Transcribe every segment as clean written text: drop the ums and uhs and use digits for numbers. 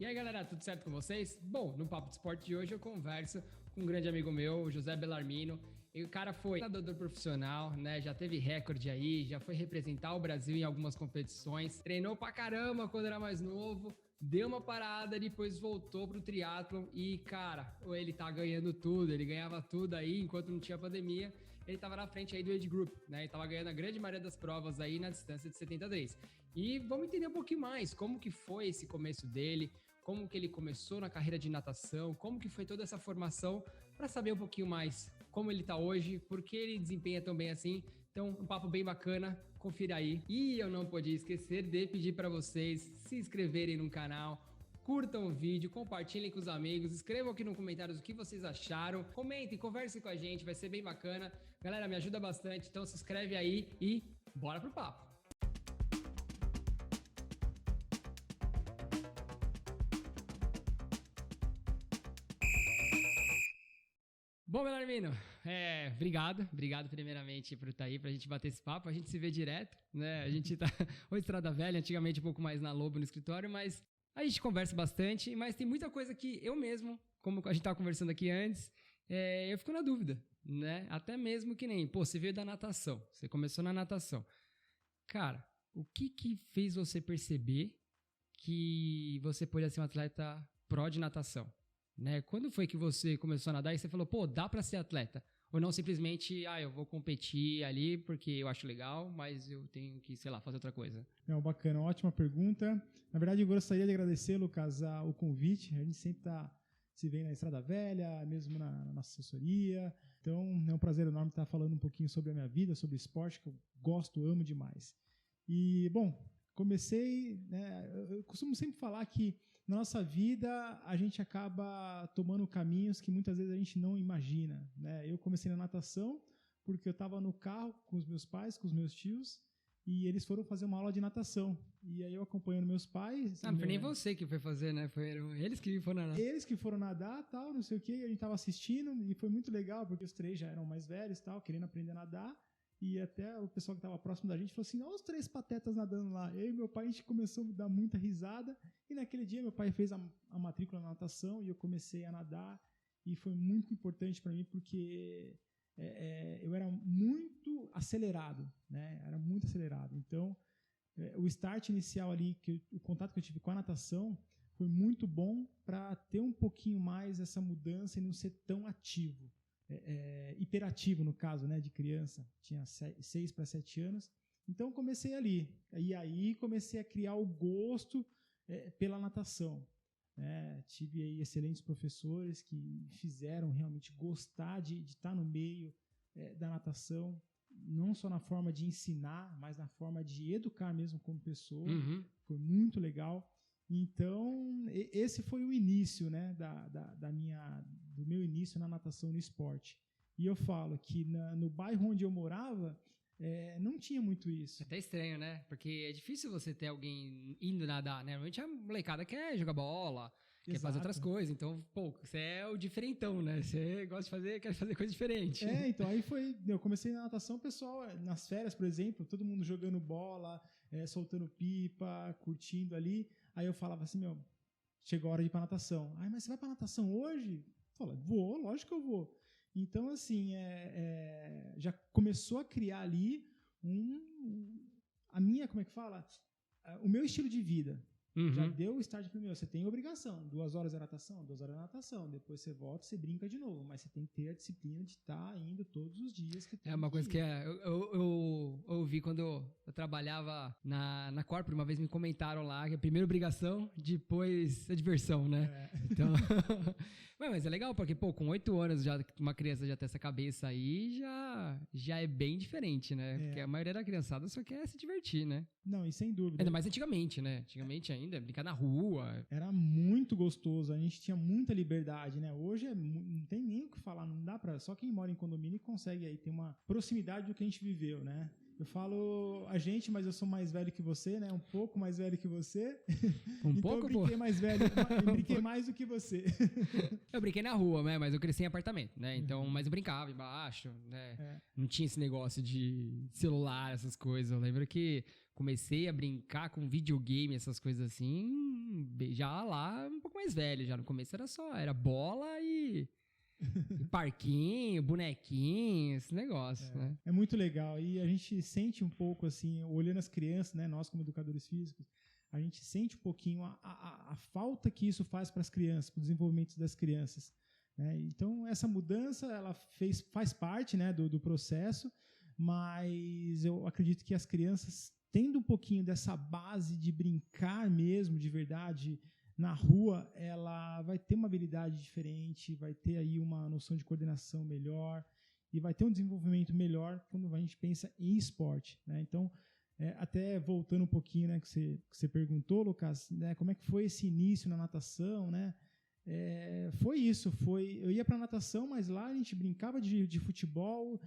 E aí galera, tudo certo com vocês? Bom, no Papo de Esporte de hoje eu converso com um grande amigo meu, o José Bellarmino. E o cara foi nadador profissional, né? Já teve recorde aí, já foi representar o Brasil em algumas competições. Treinou pra caramba quando era mais novo, deu uma parada, depois voltou pro triatlon e, cara, ele tá ganhando tudo, ele ganhava tudo aí enquanto não tinha pandemia. Ele tava na frente aí do age group, né? Ele tava ganhando a grande maioria das provas aí na distância de 73. E vamos entender um pouquinho mais como que foi esse começo dele, como que ele começou na carreira de natação, como que foi toda essa formação, para saber um pouquinho mais como ele tá hoje, por que ele desempenha tão bem assim. Então, um papo bem bacana, confira aí. E eu não podia esquecer de pedir para vocês se inscreverem no canal, curtam o vídeo, compartilhem com os amigos, escrevam aqui nos comentários o que vocês acharam, comentem, conversem com a gente, vai ser bem bacana. Galera, me ajuda bastante, então se inscreve aí e bora pro papo. Bom, Bellarmino, obrigado primeiramente por estar aí, pra gente bater esse papo, a gente se vê direto, né, a gente tá ou Estrada Velha, antigamente um pouco mais na Lobo no escritório, mas a gente conversa bastante, mas tem muita coisa que eu mesmo, como a gente tava conversando aqui antes, eu fico na dúvida, né, até mesmo que nem, você veio da natação, você começou na natação, cara, o que fez você perceber que você podia ser um atleta pró de natação? Né? Quando foi que você começou a nadar e você falou, dá pra ser atleta? Ou não simplesmente, eu vou competir ali porque eu acho legal, mas eu tenho que, sei lá, fazer outra coisa? Não, bacana, ótima pergunta. Na verdade, eu gostaria de agradecer, Lucas, o convite. A gente sempre se vê na Estrada Velha, mesmo na nossa assessoria. Então, é um prazer enorme estar falando um pouquinho sobre a minha vida, sobre o esporte, que eu gosto, amo demais. E, bom, comecei, né, eu costumo sempre falar que na nossa vida a gente acaba tomando caminhos que muitas vezes a gente não imagina, né? Eu comecei na natação porque eu estava no carro com os meus pais, com os meus tios, e eles foram fazer uma aula de natação. E aí eu acompanhando meus pais... Não foi nem você que foi fazer, né? Foram eles que foram nadar. Eles que foram nadar, tal, não sei o quê, a gente estava assistindo e foi muito legal porque os três já eram mais velhos, tal, querendo aprender a nadar. E até o pessoal que estava próximo da gente falou assim, olha os três patetas nadando lá. Eu e meu pai, a gente começou a dar muita risada. E naquele dia meu pai fez a matrícula na natação e eu comecei a nadar. E foi muito importante para mim porque eu era muito acelerado, né? Era muito acelerado. Então, o start inicial ali, o contato que eu tive com a natação foi muito bom para ter um pouquinho mais essa mudança e não ser tão ativo. Hiperativo no caso, né, de criança, tinha 6 para 7 anos, então comecei ali, e aí comecei a criar o gosto pela natação, tive aí excelentes professores que fizeram realmente gostar de estar no meio da natação, não só na forma de ensinar, mas na forma de educar mesmo como pessoa. Foi muito legal. Então, esse foi o início, né, do meu início na natação no esporte. E eu falo que no bairro onde eu morava, não tinha muito isso. É até estranho, né? Porque é difícil você ter alguém indo nadar, né? Normalmente a molecada quer jogar bola, quer fazer outras coisas. Então, você é o diferentão, né? Você gosta de quer fazer coisa diferente. Então aí eu comecei na natação, pessoal, nas férias, por exemplo, todo mundo jogando bola, soltando pipa, curtindo ali. Aí eu falava assim, chegou a hora de ir pra natação. Mas você vai pra natação hoje? Eu falei, vou, lógico que eu vou. Então, assim, já começou a criar ali a minha, como é que fala? O meu estilo de vida. Já deu o start para mim. Você tem obrigação. 2 horas é natação, 2 horas é natação. Depois você volta, você brinca de novo. Mas você tem que ter a disciplina de estar indo todos os dias. Uma coisa que eu ouvi quando eu trabalhava na Corpore. Uma vez me comentaram lá que a primeira obrigação, depois a diversão, né? Então, mas é legal porque, com 8 anos, já uma criança já tem essa cabeça aí, já é bem diferente, né? Porque a maioria da criançada só quer se divertir, né? Não, e sem dúvida. Ainda mais antigamente, né? Antigamente ainda, brincar na rua. Era muito gostoso, a gente tinha muita liberdade, né? Hoje não tem nem o que falar, não dá pra... Só quem mora em condomínio consegue aí ter uma proximidade do que a gente viveu, né? Eu falo a gente, mas eu sou mais velho que você, né? Um pouco mais velho que você. Então eu brinquei mais velho, eu brinquei mais do que você. Eu brinquei na rua, né? Mas eu cresci em apartamento, né? Então, mas eu brincava embaixo, né? Não tinha esse negócio de celular, essas coisas. Eu lembro que comecei a brincar com videogame, essas coisas assim, já lá um pouco mais velho. Já no começo era bola e parquinho, bonequinho, esse negócio, né? É muito legal. E a gente sente um pouco, assim, olhando as crianças, né? Nós, como educadores físicos, a gente sente um pouquinho a falta que isso faz para as crianças, para o desenvolvimento das crianças, né? Então, essa mudança, ela faz parte, né, do processo, mas eu acredito que as crianças, tendo um pouquinho dessa base de brincar mesmo, de verdade, na rua, ela vai ter uma habilidade diferente, vai ter aí uma noção de coordenação melhor e vai ter um desenvolvimento melhor quando a gente pensa em esporte, né? Então, até voltando um pouquinho, né, que você perguntou, Lucas, né, como é que foi esse início na natação, né? Foi isso, eu ia para natação, mas lá a gente brincava de futebol,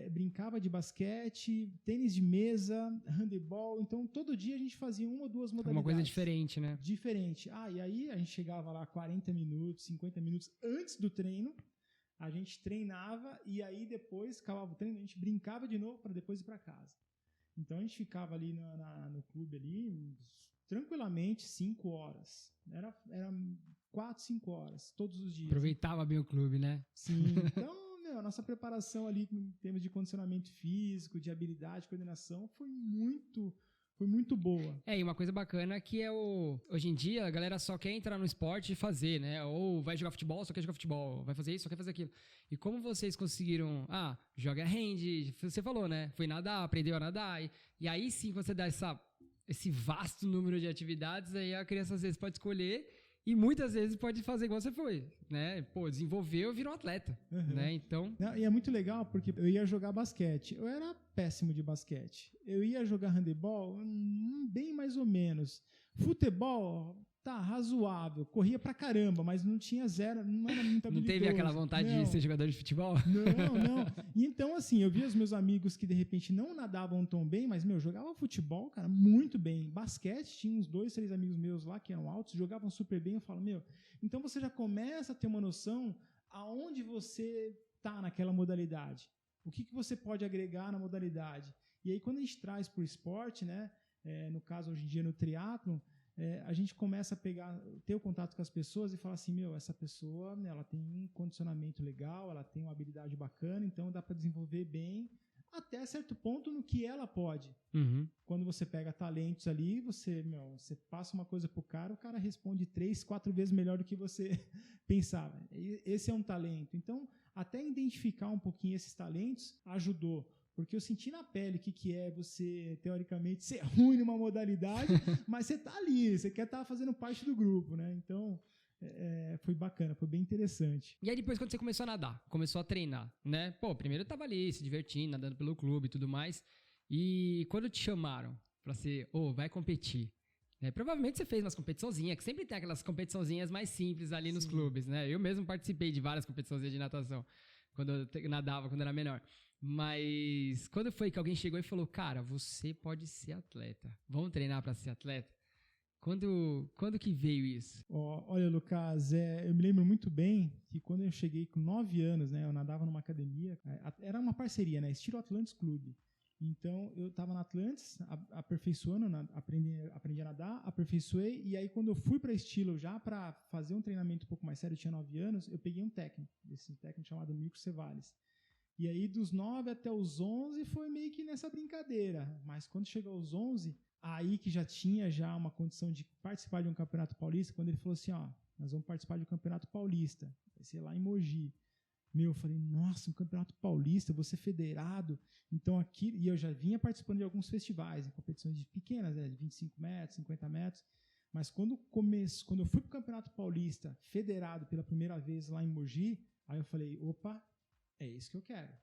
brincava de basquete, tênis de mesa, handebol, então todo dia a gente fazia uma ou duas modalidades. Uma coisa diferente, né? Diferente. E aí a gente chegava lá 40 minutos, 50 minutos antes do treino, a gente treinava e aí depois acabava o treino, a gente brincava de novo para depois ir para casa. Então a gente ficava ali no clube ali, tranquilamente 5 horas. Era 4, 5 horas, todos os dias. Aproveitava bem o clube, né? Sim, então a nossa preparação ali em termos de condicionamento físico, de habilidade, coordenação, foi muito boa. E uma coisa bacana que hoje em dia a galera só quer entrar no esporte e fazer, né? Ou vai jogar futebol, só quer jogar futebol, vai fazer isso, só quer fazer aquilo. E como vocês conseguiram, joga hand, você falou, né? Foi nadar, aprendeu a nadar, e aí sim você dá esse vasto número de atividades, aí a criança às vezes pode escolher e muitas vezes pode fazer igual você foi, né? Desenvolveu, virou um atleta, né? Então... E é muito legal porque eu ia jogar basquete. Eu era péssimo de basquete. Eu ia jogar handebol, bem mais ou menos. Futebol, razoável. Corria pra caramba, mas não tinha zero, não era muito habilidoso. Não teve aquela vontade de ser jogador de futebol? Não. E então, assim, eu via os meus amigos que de repente não nadavam tão bem, mas, jogava futebol, cara, muito bem. Basquete, tinha uns 2, 3 amigos meus lá que eram altos, jogavam super bem. Eu falo, então você já começa a ter uma noção aonde você tá naquela modalidade. O que você pode agregar na modalidade. E aí, quando a gente traz pro esporte, né, no caso, hoje em dia, no triatlon, a gente começa a ter o contato com as pessoas e falar assim, essa pessoa, ela tem um condicionamento legal, ela tem uma habilidade bacana, então dá para desenvolver bem até certo ponto no que ela pode. Uhum. Quando você pega talentos ali, você passa uma coisa pro cara, o cara responde 3, 4 vezes melhor do que você pensava. Esse é um talento. Então, até identificar um pouquinho esses talentos ajudou. Porque eu senti na pele o que é você, teoricamente, ser ruim numa modalidade, mas você tá ali, você quer estar fazendo parte do grupo, né? Então, foi bacana, foi bem interessante. E aí depois, quando você começou a nadar, começou a treinar, né? Primeiro eu tava ali, se divertindo, nadando pelo clube e tudo mais. E quando te chamaram pra ser, vai competir, né? Provavelmente você fez umas competiçãozinhas, que sempre tem aquelas competiçãozinhas mais simples ali nos clubes, né? Eu mesmo participei de várias competiçãozinhas de natação, quando eu nadava, quando era menor. Mas quando foi que alguém chegou e falou, cara, você pode ser atleta, vamos treinar para ser atleta? Quando que veio isso? Olha, Lucas, eu me lembro muito bem que quando eu cheguei com 9 anos, né, eu nadava numa academia, era uma parceria, né, estilo Atlantis Clube. Então, eu estava na Atlantis, aperfeiçoando, aprendi a nadar, aperfeiçoei, e aí quando eu fui para estilo já para fazer um treinamento um pouco mais sério, eu tinha 9 anos, eu peguei um técnico, esse técnico chamado Mico Cevales. E aí, dos 9 até os 11, foi meio que nessa brincadeira. Mas quando chegou aos 11, aí que já tinha uma condição de participar de um campeonato paulista, quando ele falou assim, nós vamos participar de um campeonato paulista, vai ser lá em Mogi. Eu falei, nossa, um campeonato paulista, vou ser federado. Então aqui, e eu já vinha participando de alguns festivais, em competições pequenas, de 25 metros, 50 metros. Mas quando eu fui para o campeonato paulista, federado pela primeira vez lá em Mogi, aí eu falei, opa, é isso que eu quero.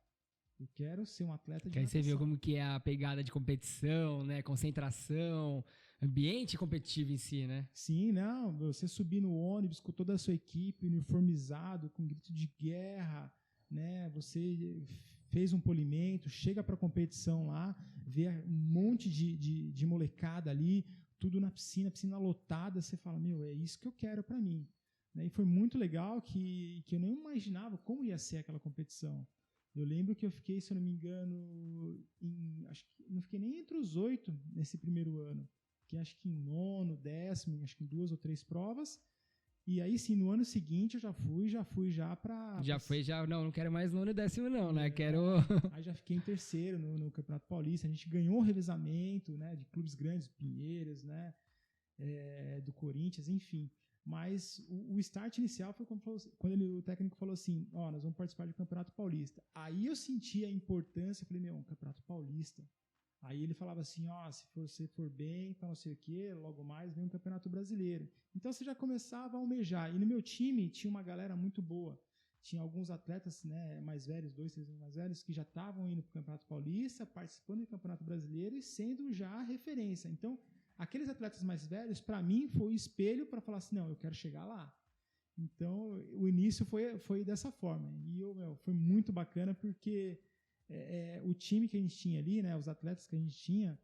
Eu quero ser um atleta de natação. Aí você viu como que é a pegada de competição, né? Concentração, ambiente competitivo em si, né? Sim, não. Você subir no ônibus com toda a sua equipe, uniformizado, com grito de guerra, né? Você fez um polimento, chega para a competição lá, vê um monte de molecada ali, tudo na piscina lotada, você fala, é isso que eu quero para mim. E foi muito legal que eu nem imaginava como ia ser aquela competição. Eu lembro que eu fiquei, se eu não me engano, acho que não fiquei nem entre os 8 nesse primeiro ano. Fiquei acho que em 9º, 10º, acho que em 2 ou 3 provas. E aí sim, no ano seguinte eu já fui pra... Não quero mais 9º e 10º não, né? Quero... Aí já fiquei em 3º no Campeonato Paulista. A gente ganhou o revezamento, né? De clubes grandes, Pinheiros, né? Do Corinthians, enfim. Mas o start inicial foi quando o técnico falou assim, nós vamos participar do Campeonato Paulista. Aí eu senti a importância, falei, um Campeonato Paulista. Aí ele falava assim, se você for bem, para não sei o quê, logo mais vem um Campeonato Brasileiro. Então você já começava a almejar. E no meu time tinha uma galera muito boa. Tinha alguns atletas, né, mais velhos, 2, 3 anos mais velhos, que já estavam indo para o Campeonato Paulista, participando do Campeonato Brasileiro e sendo já referência. Então, aqueles atletas mais velhos, para mim, foi o espelho para falar assim, não, eu quero chegar lá. Então, o início foi dessa forma. E foi muito bacana porque o time que a gente tinha ali, né, os atletas que a gente tinha,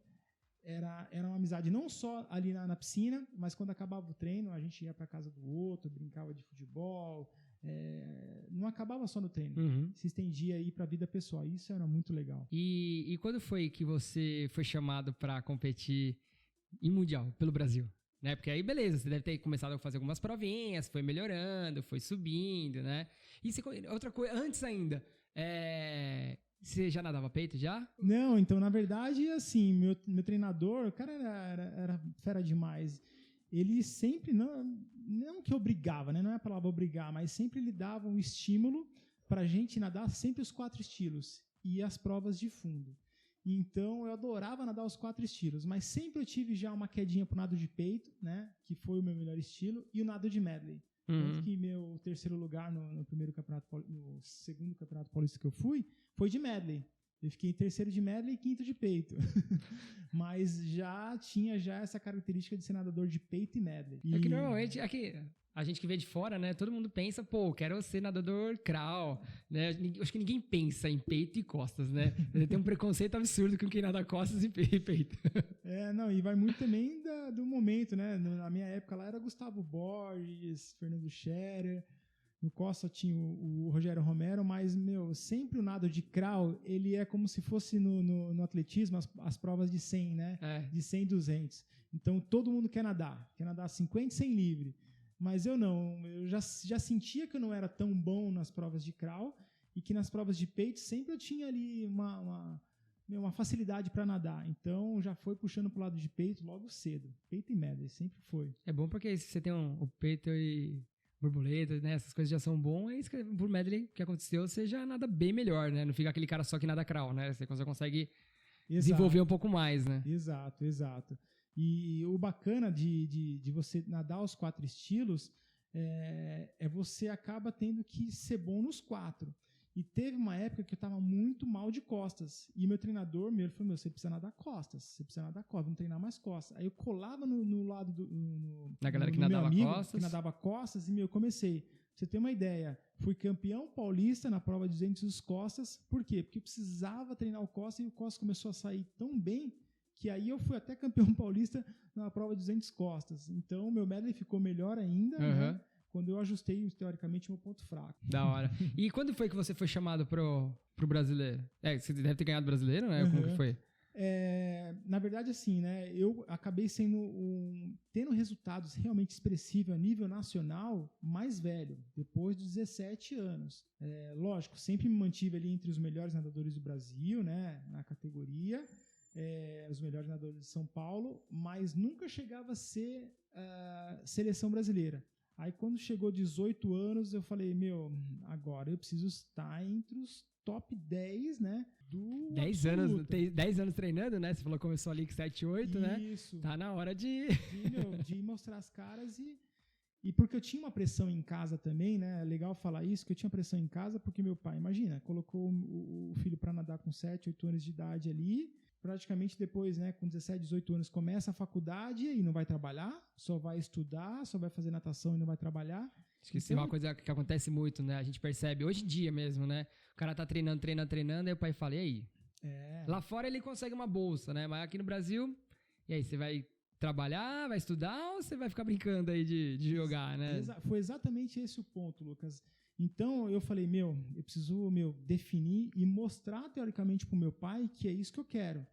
era uma amizade não só ali na piscina, mas quando acabava o treino, a gente ia para casa do outro, brincava de futebol, não acabava só no treino, se estendia aí para a vida pessoal. Isso era muito legal. E quando foi que você foi chamado para competir em Mundial pelo Brasil? Né? Porque aí, beleza, você deve ter começado a fazer algumas provinhas, foi melhorando, foi subindo, né? E outra coisa, antes ainda, você já nadava peito, já? Não, então, na verdade, assim, meu treinador, o cara era fera demais. Ele sempre, não que obrigava, né? Não é a palavra obrigar, mas sempre ele dava um estímulo pra gente nadar sempre os 4 estilos e as provas de fundo. Então, eu adorava nadar os 4 estilos, mas sempre eu tive já uma quedinha pro nado de peito, né? Que foi o meu melhor estilo, e o nado de medley. Tanto que meu 3º lugar no segundo campeonato paulista que eu fui, foi de medley. Eu fiquei em 3º de medley e 5º de peito. Mas já tinha essa característica de ser nadador de peito e medley. É que normalmente, a gente que vê de fora, né? Todo mundo pensa, quero ser nadador crawl, né? Acho que ninguém pensa em peito e costas, né? Tem um preconceito absurdo com quem nada costas e peito. E vai muito também do momento, né? Na minha época lá era Gustavo Borges, Fernando Scherer, no Costa tinha o Rogério Romero, mas, sempre o nado de crawl, ele é como se fosse no atletismo, as provas de 100, né? De 100 e 200. Então, todo mundo quer nadar 50 e 100 livre. Mas eu já sentia que eu não era tão bom nas provas de crawl e que nas provas de peito sempre eu tinha ali uma facilidade para nadar. Então já foi puxando pro lado de peito logo cedo. Peito e medley, sempre foi. É bom porque se você tem o peito e borboleta, né? Essas coisas já são bom, aí por medley que aconteceu, você já nada bem melhor, né? Não fica aquele cara só que nada crawl, né? Você consegue desenvolver um pouco mais, né? Exato. E o bacana de você nadar os 4 estilos você acaba tendo que ser bom nos 4. E teve uma época que eu estava muito mal de costas. E meu treinador, ele falou, você precisa nadar costas, vamos treinar mais costas. Aí eu colava no lado na galera que nadava costas. Que nadava costas, e eu comecei. Pra você ter uma ideia, fui campeão paulista na prova de 200 costas. Por quê? Porque eu precisava treinar o costas e o costas começou a sair tão bem que aí eu fui até campeão paulista na prova de 200 costas. Então, meu medley ficou melhor ainda, né? Quando eu ajustei, teoricamente, meu ponto fraco. Da hora. E quando foi que você foi chamado pro brasileiro? Você deve ter ganhado brasileiro, né? Como que foi? Na verdade, assim, né? Eu acabei tendo resultados realmente expressivos a nível nacional mais velho, depois dos 17 anos. Lógico, sempre me mantive ali entre os melhores nadadores do Brasil, né? Na categoria. Os melhores nadadores de São Paulo, mas nunca chegava a ser seleção brasileira. Aí quando chegou 18 anos, eu falei, agora eu preciso estar entre os top 10, né? 10 anos treinando, né? Você falou que começou ali com 7, 8, né? Isso. Tá na hora de mostrar as caras e porque eu tinha uma pressão em casa também, né? É legal falar isso, que eu tinha pressão em casa porque meu pai, imagina, colocou o filho para nadar com 7, 8 anos de idade ali. Praticamente depois, né, com 17, 18 anos, começa a faculdade e não vai trabalhar, só vai estudar, só vai fazer natação e não vai trabalhar. Acho que isso é uma coisa que acontece muito, né? A gente percebe hoje em dia mesmo, né? O cara tá treinando, aí o pai fala, e aí? Lá fora ele consegue uma bolsa, né? Mas aqui no Brasil, e aí, você vai trabalhar, vai estudar ou você vai ficar brincando aí de jogar, né? Foi exatamente esse o ponto, Lucas. Então eu falei, eu preciso definir e mostrar teoricamente pro meu pai que é isso que eu quero.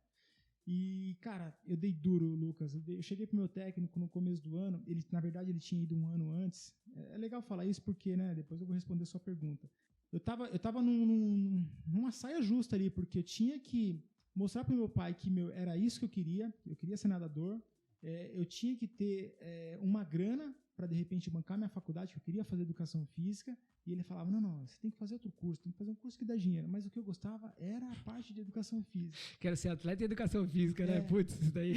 E, cara, eu dei duro, Lucas. Eu cheguei pro meu técnico no começo do ano. Na verdade, ele tinha ido um ano antes. É legal falar isso porque, né, depois eu vou responder a sua pergunta. Eu tava numa saia justa ali, porque eu tinha que mostrar pro meu pai que era isso que eu queria ser nadador. Eu tinha que ter uma grana para, de repente, bancar minha faculdade, que eu queria fazer educação física. E ele falava, não, você tem que fazer outro curso, tem que fazer um curso que dá dinheiro. Mas o que eu gostava era a parte de educação física. Quero ser atleta em educação física, né? Putz, isso daí...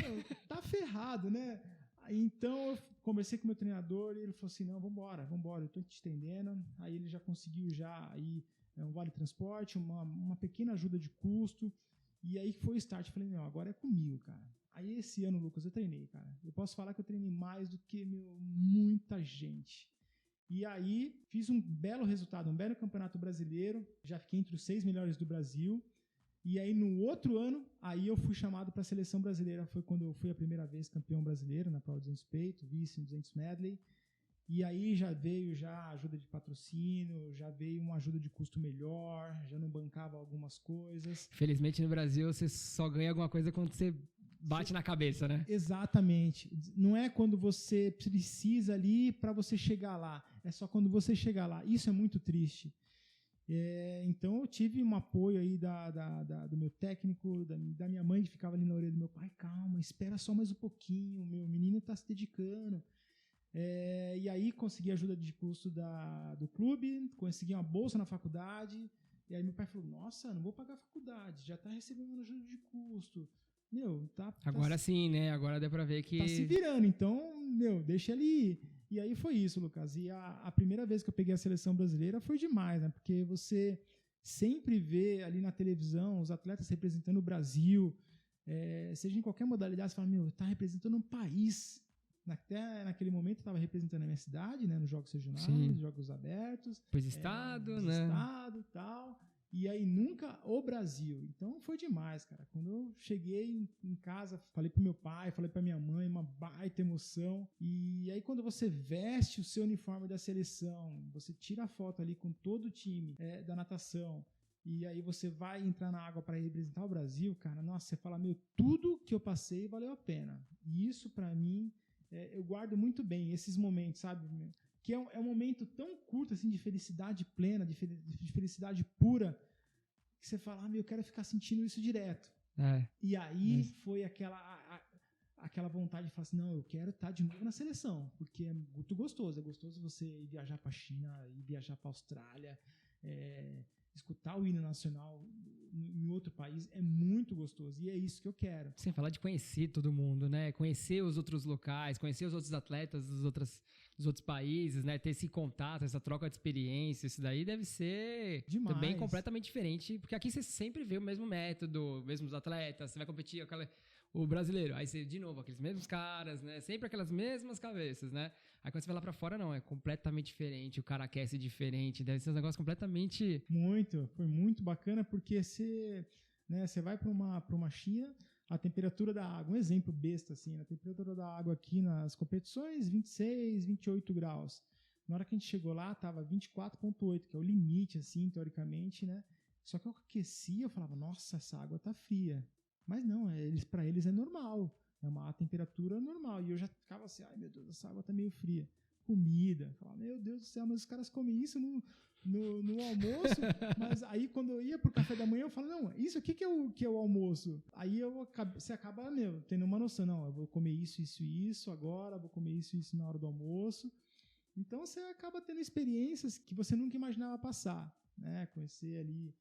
Tá ferrado, né? Então, eu conversei com o meu treinador e ele falou assim, não, vambora, eu tô te entendendo. Aí ele já conseguiu aí um vale transporte, uma pequena ajuda de custo. E aí foi o start. Eu falei, agora é comigo, cara. Aí esse ano, Lucas, eu treinei, cara. Eu posso falar que eu treinei mais do que muita gente. E aí fiz um belo resultado, um belo campeonato brasileiro. Já fiquei entre os 6 melhores do Brasil. E aí no outro ano, aí eu fui chamado para a seleção brasileira. Foi quando eu fui a primeira vez campeão brasileiro na prova de 200 peito, vice em 200 medley. E aí já veio ajuda de patrocínio, já veio uma ajuda de custo melhor, já não bancava algumas coisas. Felizmente no Brasil você só ganha alguma coisa quando você bate na cabeça, né? Exatamente. Não é quando você precisa ali para você chegar lá. É só quando você chegar lá. Isso é muito triste. Então eu tive um apoio aí do meu técnico, da minha mãe que ficava ali na orelha do meu pai. Calma, espera só mais um pouquinho, meu menino está se dedicando. E aí consegui ajuda de custo do clube, consegui uma bolsa na faculdade. E aí meu pai falou, nossa, não vou pagar a faculdade, já está recebendo ajuda de custo. Agora sim, né? Agora deu pra ver que... Tá se virando, então, deixa ele ir. E aí foi isso, Lucas. E a primeira vez que eu peguei a seleção brasileira foi demais, né? Porque você sempre vê ali na televisão os atletas representando o Brasil, seja em qualquer modalidade, você fala, tá representando um país. Até naquele momento eu estava representando a minha cidade, né? Nos Jogos Regionais, nos Jogos Abertos. Depois Estado, né? Estado e tal. E aí nunca o Brasil. Então foi demais, cara. Quando eu cheguei em casa, falei pro meu pai, falei pra minha mãe, uma baita emoção. E aí quando você veste o seu uniforme da seleção, você tira a foto ali com todo o time da natação, e aí você vai entrar na água para representar o Brasil, cara, nossa, você fala, tudo que eu passei valeu a pena. E isso pra mim, eu guardo muito bem esses momentos, sabe, que é um momento tão curto assim de felicidade plena, de felicidade pura, que você fala, eu quero ficar sentindo isso direto. E aí foi aquela vontade de falar assim, não, eu quero estar de novo na seleção, porque é muito gostoso. É gostoso você ir viajar para a China, ir viajar para a Austrália, escutar o hino nacional em outro país, é muito gostoso, e é isso que eu quero. Sem falar de conhecer todo mundo, né? Conhecer os outros locais, conhecer os outros atletas dos outros países, né? Ter esse contato, essa troca de experiência, isso daí deve ser demais. Também completamente diferente, porque aqui você sempre vê o mesmo método, mesmos atletas, você vai competir o brasileiro, aí você, de novo, aqueles mesmos caras, né? Sempre aquelas mesmas cabeças, né? Aí quando você vai lá pra fora, não, é completamente diferente, o cara aquece diferente, deve ser um negócio completamente... Foi muito bacana, porque você vai pra uma China, a temperatura da água, um exemplo besta assim, a temperatura da água aqui nas competições, 26, 28 graus. Na hora que a gente chegou lá, tava 24,8, que é o limite, assim, teoricamente, né? Só que eu aquecia, eu falava, nossa, essa água tá fria. Mas não, para eles é normal, é uma temperatura normal. E eu já ficava assim, ai meu Deus, essa água tá meio fria. Comida, falava, meu Deus do céu, mas os caras comem isso no almoço. Mas aí quando eu ia pro café da manhã, eu falava, não, isso aqui que é o almoço. Aí você acaba, tendo uma noção, não, eu vou comer isso, isso e isso agora, vou comer isso e isso na hora do almoço. Então você acaba tendo experiências que você nunca imaginava passar, né? Conhecer ali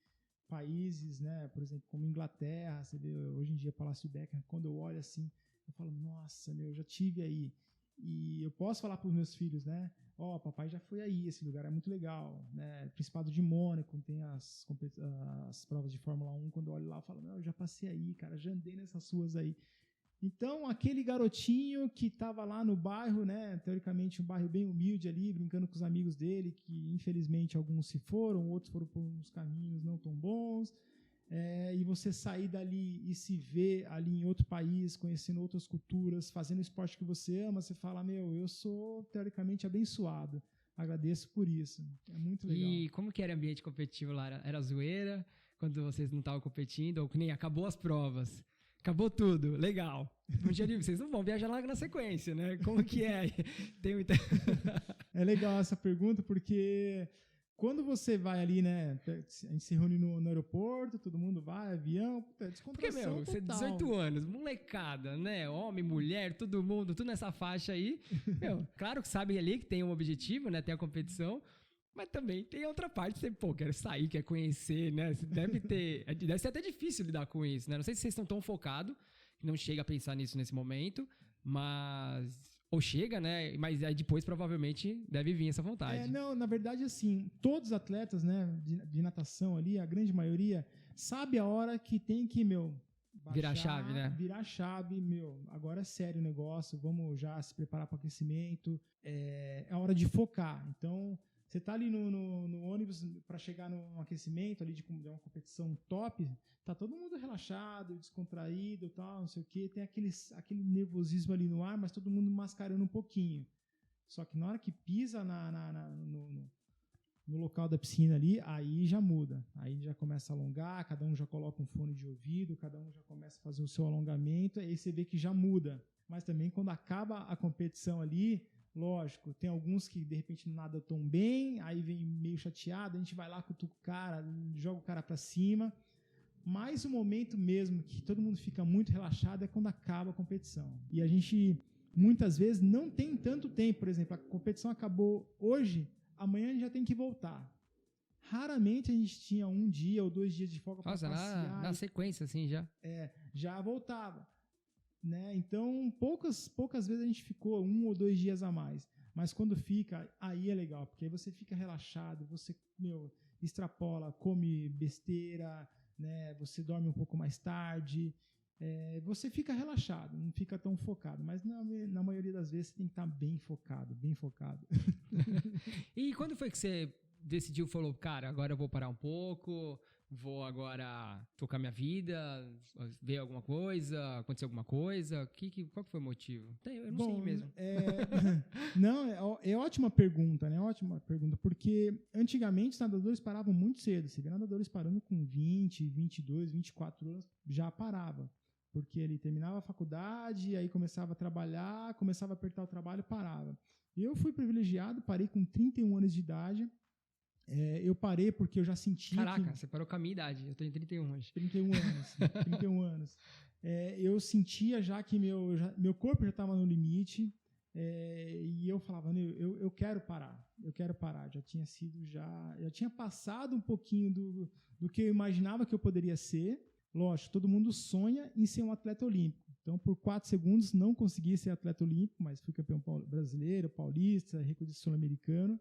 países, né, por exemplo, como Inglaterra, você vê hoje em dia Palácio Beckham, quando eu olho assim, eu falo, nossa, eu já tive aí. E eu posso falar para os meus filhos, né, papai já foi aí, esse lugar é muito legal, né, Principado de Mônaco, tem as provas de Fórmula 1, quando eu olho lá, eu falo, não, eu já passei aí, cara, já andei nessas ruas aí. Então, aquele garotinho que estava lá no bairro, né, teoricamente um bairro bem humilde ali, brincando com os amigos dele, que infelizmente alguns se foram, outros foram por uns caminhos não tão bons, e você sair dali e se ver ali em outro país, conhecendo outras culturas, fazendo o esporte que você ama, você fala, eu sou teoricamente abençoado. Agradeço por isso. É muito legal. E como que era o ambiente competitivo lá? Era zoeira quando vocês não estavam competindo? Ou que nem acabou as provas? Acabou tudo, legal. Vocês não vão viajar lá na sequência, né? Como que é? É legal essa pergunta, porque quando você vai ali, né? A gente se reúne no aeroporto, todo mundo vai, avião, descontração Porque, você 18 anos, molecada, né? Homem, mulher, todo mundo, tudo nessa faixa aí. Claro que sabe ali que tem um objetivo, né? Tem a competição. Mas também tem outra parte, você, quer sair, quer conhecer, né? Deve ser até difícil lidar com isso, né? Não sei se vocês estão tão focados, que não chega a pensar nisso nesse momento, mas... Ou chega, né? Mas aí depois, provavelmente, deve vir essa vontade. Não, na verdade, assim, todos os atletas, né, de natação ali, a grande maioria, sabe a hora que tem que, baixar, virar a chave, né? Virar a chave, agora é sério o negócio, vamos já se preparar para o aquecimento, é a hora de focar. Então... Você está ali no ônibus para chegar no aquecimento ali de uma competição top, tá todo mundo relaxado, descontraído, tal, não sei o quê, tem aquele nervosismo ali no ar, mas todo mundo mascarando um pouquinho. Só que na hora que pisa no local da piscina ali, aí já muda. Aí já começa a alongar, cada um já coloca um fone de ouvido, cada um já começa a fazer o seu alongamento, aí você vê que já muda. Mas também quando acaba a competição ali, lógico, tem alguns que de repente não nadam tão bem, aí vem meio chateado, a gente vai lá, cutuca o cara, joga o cara pra cima. Mas o momento mesmo que todo mundo fica muito relaxado é quando acaba a competição. E a gente, muitas vezes, não tem tanto tempo. Por exemplo, a competição acabou hoje, amanhã a gente já tem que voltar. Raramente a gente tinha 1 dia ou 2 dias de folga para passear. Na sequência, assim, já. Já voltava. Né? Então, poucas vezes a gente ficou 1 ou 2 dias a mais. Mas quando fica, aí é legal, porque aí você fica relaxado, você extrapola, come besteira, né? Você dorme um pouco mais tarde, você fica relaxado, não fica tão focado. Mas na maioria das vezes você tem que estar bem focado, bem focado. E quando foi que você decidiu, falou, cara, agora eu vou parar um pouco... Vou agora tocar minha vida, ver alguma coisa, acontecer alguma coisa? Qual que foi o motivo? Eu não sei mesmo. Não, é ótima pergunta, né? Ótima pergunta, porque antigamente os nadadores paravam muito cedo. Você vê nadadores parando com 20, 22, 24 anos, já parava. Porque ele terminava a faculdade, aí começava a trabalhar, começava a apertar o trabalho, parava. Eu fui privilegiado, parei com 31 anos de idade. Eu parei porque eu já sentia. Caraca, você parou com a minha idade. Eu tenho 31 hoje. 31 anos. 31 anos. Eu sentia já que meu corpo já estava no limite. E eu falava, eu quero parar. Eu quero parar. Já tinha passado um pouquinho do que eu imaginava que eu poderia ser. Lógico, todo mundo sonha em ser um atleta olímpico. Então, por 4 segundos, não consegui ser atleta olímpico, mas fui campeão brasileiro, paulista, recorde sul-americano.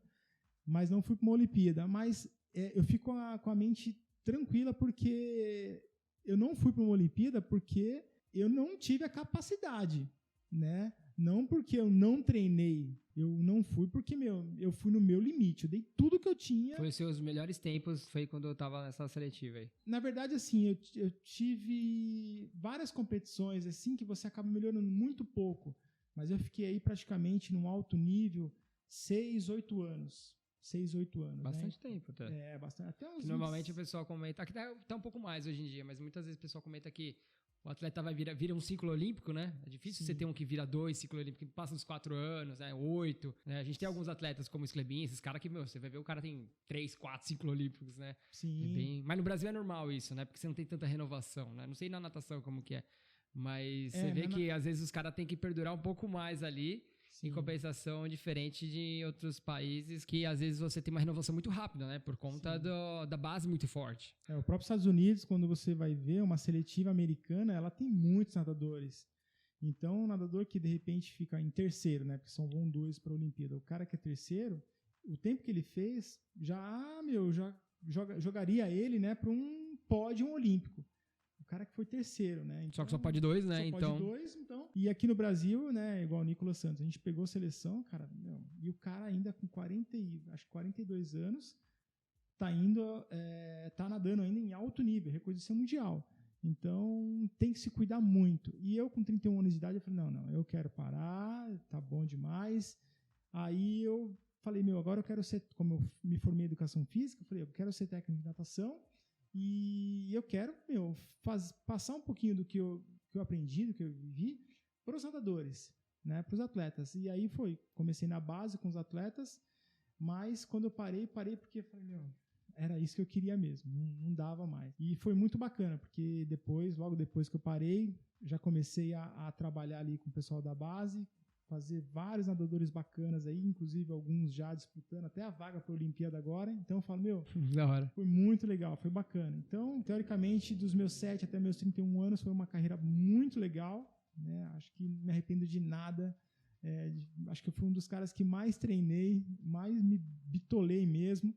Mas não fui para uma Olimpíada. Mas eu fico com a mente tranquila porque eu não fui para uma Olimpíada porque eu não tive a capacidade, né? Não porque eu não treinei. Eu não fui porque, eu fui no meu limite. Eu dei tudo que eu tinha. Foi os seus melhores tempos, foi quando eu estava nessa seletiva aí. Na verdade, assim, eu tive várias competições, assim, que você acaba melhorando muito pouco. Mas eu fiquei aí praticamente num alto nível 6, 8 anos. 6, 8 anos. Bastante tempo, até. Bastante. Até uns normalmente o pessoal comenta, aqui tá um pouco mais hoje em dia, mas muitas vezes o pessoal comenta que o atleta vira um ciclo olímpico, né? É difícil você ter um que vira 2 ciclo olímpico, que passa uns 4 anos, né? 8. Né? A gente tem alguns atletas como o Sclebin, esses caras que, você vai ver, o cara tem 3, 4 ciclo olímpicos, né? Sim. Mas no Brasil é normal isso, né? Porque você não tem tanta renovação, né? Não sei na natação como que é. Mas você vê que às vezes os caras têm que perdurar um pouco mais ali. Sim. Em compensação, diferente de outros países que às vezes você tem uma renovação muito rápida, né? Por conta da base muito forte. O próprio Estados Unidos, quando você vai ver uma seletiva americana, ela tem muitos nadadores. Então, um nadador que de repente fica em terceiro, né? Porque vão 2 para a Olimpíada. O cara que é terceiro, o tempo que ele fez, já jogaria ele, né, para um pódio olímpico. O cara que foi terceiro, né? Então, só que só pode 2, né? Pode 2, então. E aqui no Brasil, né, igual o Nicolas Santos, a gente pegou seleção, cara, e o cara ainda com 42 anos, tá nadando ainda em alto nível, reconhecimento mundial. Então, tem que se cuidar muito. E eu, com 31 anos de idade, eu falei, não, eu quero parar, tá bom demais. Aí eu falei, agora eu quero ser, como eu me formei em educação física, eu falei, eu quero ser técnico de natação e eu quero, passar um pouquinho do que eu aprendi, do que eu vivi, para os nadadores, né, para os atletas. E aí comecei na base com os atletas, mas quando eu parei porque eu falei, era isso que eu queria mesmo, não dava mais. E foi muito bacana, porque logo depois que eu parei, já comecei a trabalhar ali com o pessoal da base, fazer vários nadadores bacanas aí, inclusive alguns já disputando até a vaga para a Olimpíada agora. Então eu falo, da hora. Foi muito legal, foi bacana. Então, teoricamente, dos meus 7 até meus 31 anos, foi uma carreira muito legal, né? Acho que não me arrependo de nada. Acho que eu fui um dos caras que mais treinei, mais me bitolei mesmo,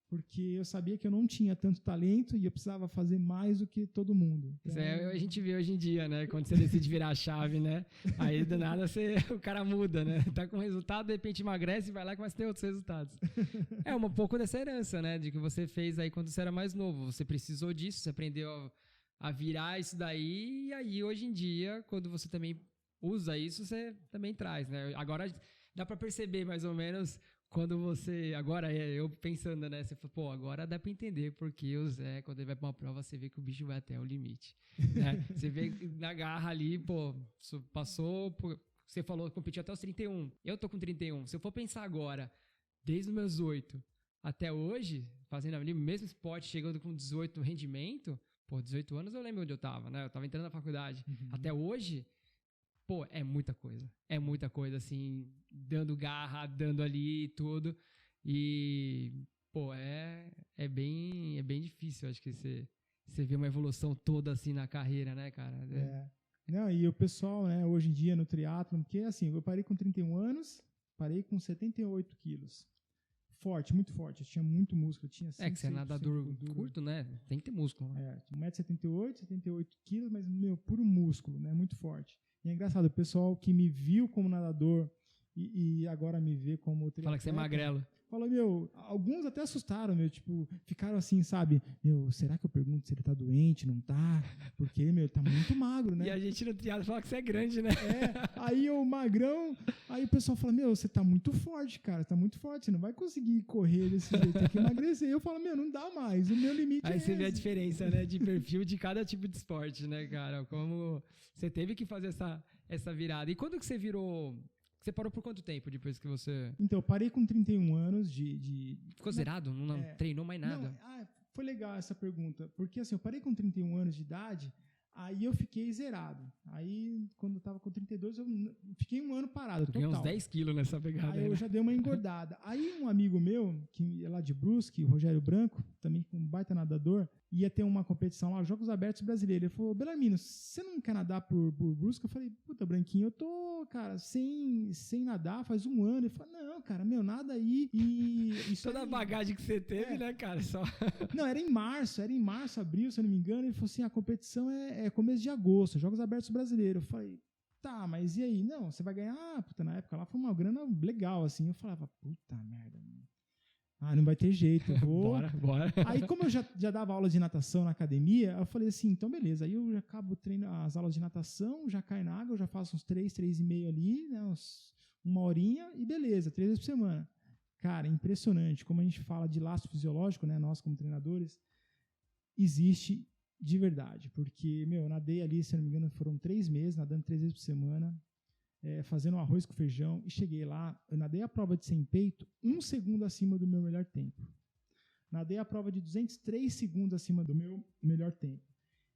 porque eu sabia que eu não tinha tanto talento e eu precisava fazer mais do que todo mundo. Então, isso aí a gente vê hoje em dia, né? Quando você decide virar a chave, né? Aí do nada o cara muda, né? Tá com resultado, de repente emagrece e vai lá e começa a ter outros resultados. É um pouco dessa herança, né? De que você fez aí quando você era mais novo. Você precisou disso, você aprendeu a virar isso daí, e aí hoje em dia, quando você também usa isso, você também traz, né? Agora dá pra perceber mais ou menos. Quando você, agora eu pensando, né, você falou, agora dá pra entender porque o Zé, quando ele vai pra uma prova, você vê que o bicho vai até o limite, né? Você vê na garra ali, passou, você falou, competiu até os 31, eu tô com 31, se eu for pensar agora, desde os meus 8 até hoje, fazendo ali o mesmo esporte, chegando com 18 rendimento, 18 anos eu lembro onde eu tava, né, eu tava entrando na faculdade, até hoje, é muita coisa, assim, dando garra, dando ali e tudo, e, é bem difícil, acho que você vê uma evolução toda, assim, na carreira, né, cara? Não, e o pessoal, né, hoje em dia no triatlon, porque, assim, eu parei com 31 anos, parei com 78 quilos, forte, muito forte, eu tinha muito músculo, tinha 5, que você é nadador curto, né, tem que ter músculo, né? 1,78 m, 78 quilos, mas, puro músculo, né, muito forte. E é engraçado, o pessoal que me viu como nadador e agora me vê como triatleta. Fala que você é magrelo. Fala, alguns até assustaram, ficaram assim, sabe? Será que eu pergunto se ele tá doente, não tá? Porque, ele tá muito magro, né? E a gente no triatlo fala que você é grande, né? Aí eu magrão, aí o pessoal fala, você tá muito forte, cara, tá muito forte, você não vai conseguir correr desse jeito, tem que emagrecer. Eu falo, não dá mais, o meu limite aí você vê a diferença, né, de perfil de cada tipo de esporte, né, cara? Como você teve que fazer essa virada. E quando que você virou... Você parou por quanto tempo depois que você... Então, eu parei com 31 anos Ficou zerado? Não treinou mais nada? Foi legal essa pergunta, porque assim, eu parei com 31 anos de idade, aí eu fiquei zerado. Aí, quando eu tava com 32, eu fiquei um ano parado, total. Ganhei uns 10 quilos nessa pegada. Aí eu já dei uma engordada. Aí um amigo meu, que é lá de Brusque, o Rogério Branco, também um baita nadador, ia ter uma competição lá, Jogos Abertos Brasileiros. Ele falou, Belarmino, você não quer nadar por Brusque? Eu falei, puta, Branquinho, eu tô, cara, sem nadar faz um ano. Ele falou, não, cara, nada aí. E isso toda a bagagem que você teve, né, cara? Só... Não, era em março, abril, se eu não me engano. Ele falou assim, a competição é começo de agosto, Jogos Abertos Brasileiros. Eu falei, tá, mas e aí? Não, você vai ganhar, puta, na época lá foi uma grana legal, assim. Eu falava, puta merda, mano. Não vai ter jeito, eu vou... Bora. Aí, como eu já dava aula de natação na academia, eu falei assim, então beleza, aí eu já acabo treino as aulas de natação, já caio na água, eu já faço uns 3,5 ali, né, uma horinha e beleza, 3 vezes por semana. Cara, impressionante, como a gente fala de laço fisiológico, né, nós como treinadores, existe de verdade, porque, eu nadei ali, se eu não me engano, foram 3 meses, nadando 3 vezes por semana, fazendo um arroz com feijão, e cheguei lá, eu nadei a prova de 100 peito, 1 segundo acima do meu melhor tempo. Nadei a prova de 203 segundos acima do meu melhor tempo.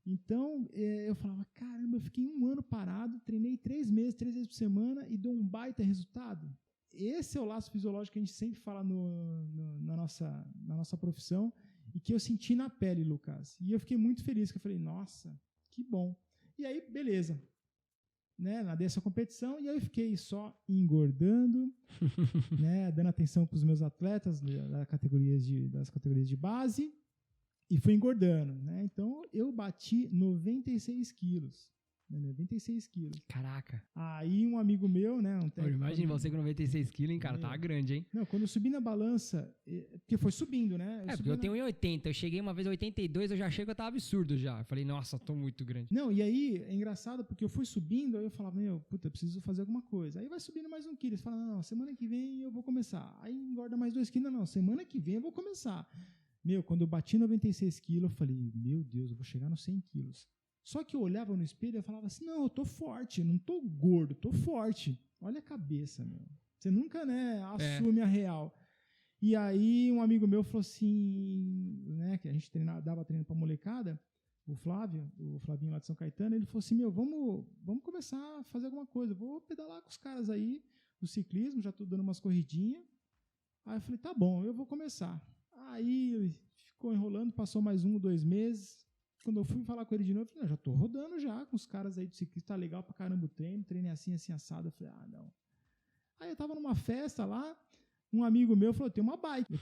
Então, eu falava, caramba, eu fiquei um ano parado, treinei 3 meses, 3 vezes por semana, e dou um baita resultado. Esse é o laço fisiológico que a gente sempre fala na nossa profissão, e que eu senti na pele, Lucas. E eu fiquei muito feliz, que eu falei, nossa, que bom. E aí, beleza. Né, nadei essa competição e aí eu fiquei só engordando, né, dando atenção para os meus atletas das categorias de base e fui engordando. Né? Então, eu bati 96 quilos. 96 quilos. Caraca. Aí um amigo meu, né? Imagina você com 96 quilos, hein, cara? Tá grande, hein? Não, quando eu subi na balança, porque foi subindo, né? Porque eu tenho 1,80. Eu cheguei uma vez a 82, eu já achei que eu tava absurdo já. Eu falei, nossa, tô muito grande. Não, e aí é engraçado porque eu fui subindo, aí eu falava, puta, eu preciso fazer alguma coisa. Aí vai subindo mais 1 quilo. Você fala, não, semana que vem eu vou começar. Aí engorda mais 2 quilos. Não, semana que vem eu vou começar. Quando eu bati 96 quilos, eu falei, meu Deus, eu vou chegar nos 100 quilos. Só que eu olhava no espelho e eu falava assim, não, eu tô forte, não tô gordo, tô forte. Olha a cabeça, meu. Você nunca, né, assume a real. E aí um amigo meu falou assim, né, que a gente dava treino pra molecada, o Flavinho lá de São Caetano, ele falou assim, vamos começar a fazer alguma coisa, vou pedalar com os caras aí do ciclismo, já tô dando umas corridinhas. Aí eu falei, tá bom, eu vou começar. Aí ficou enrolando, passou mais 1 ou 2 meses. Quando eu fui falar com ele de novo, eu falei, já tô rodando já com os caras aí do ciclismo, tá legal pra caramba o treino é assim, assim, assado. Eu falei, não. Aí eu tava numa festa lá, um amigo meu falou, eu tenho uma bike.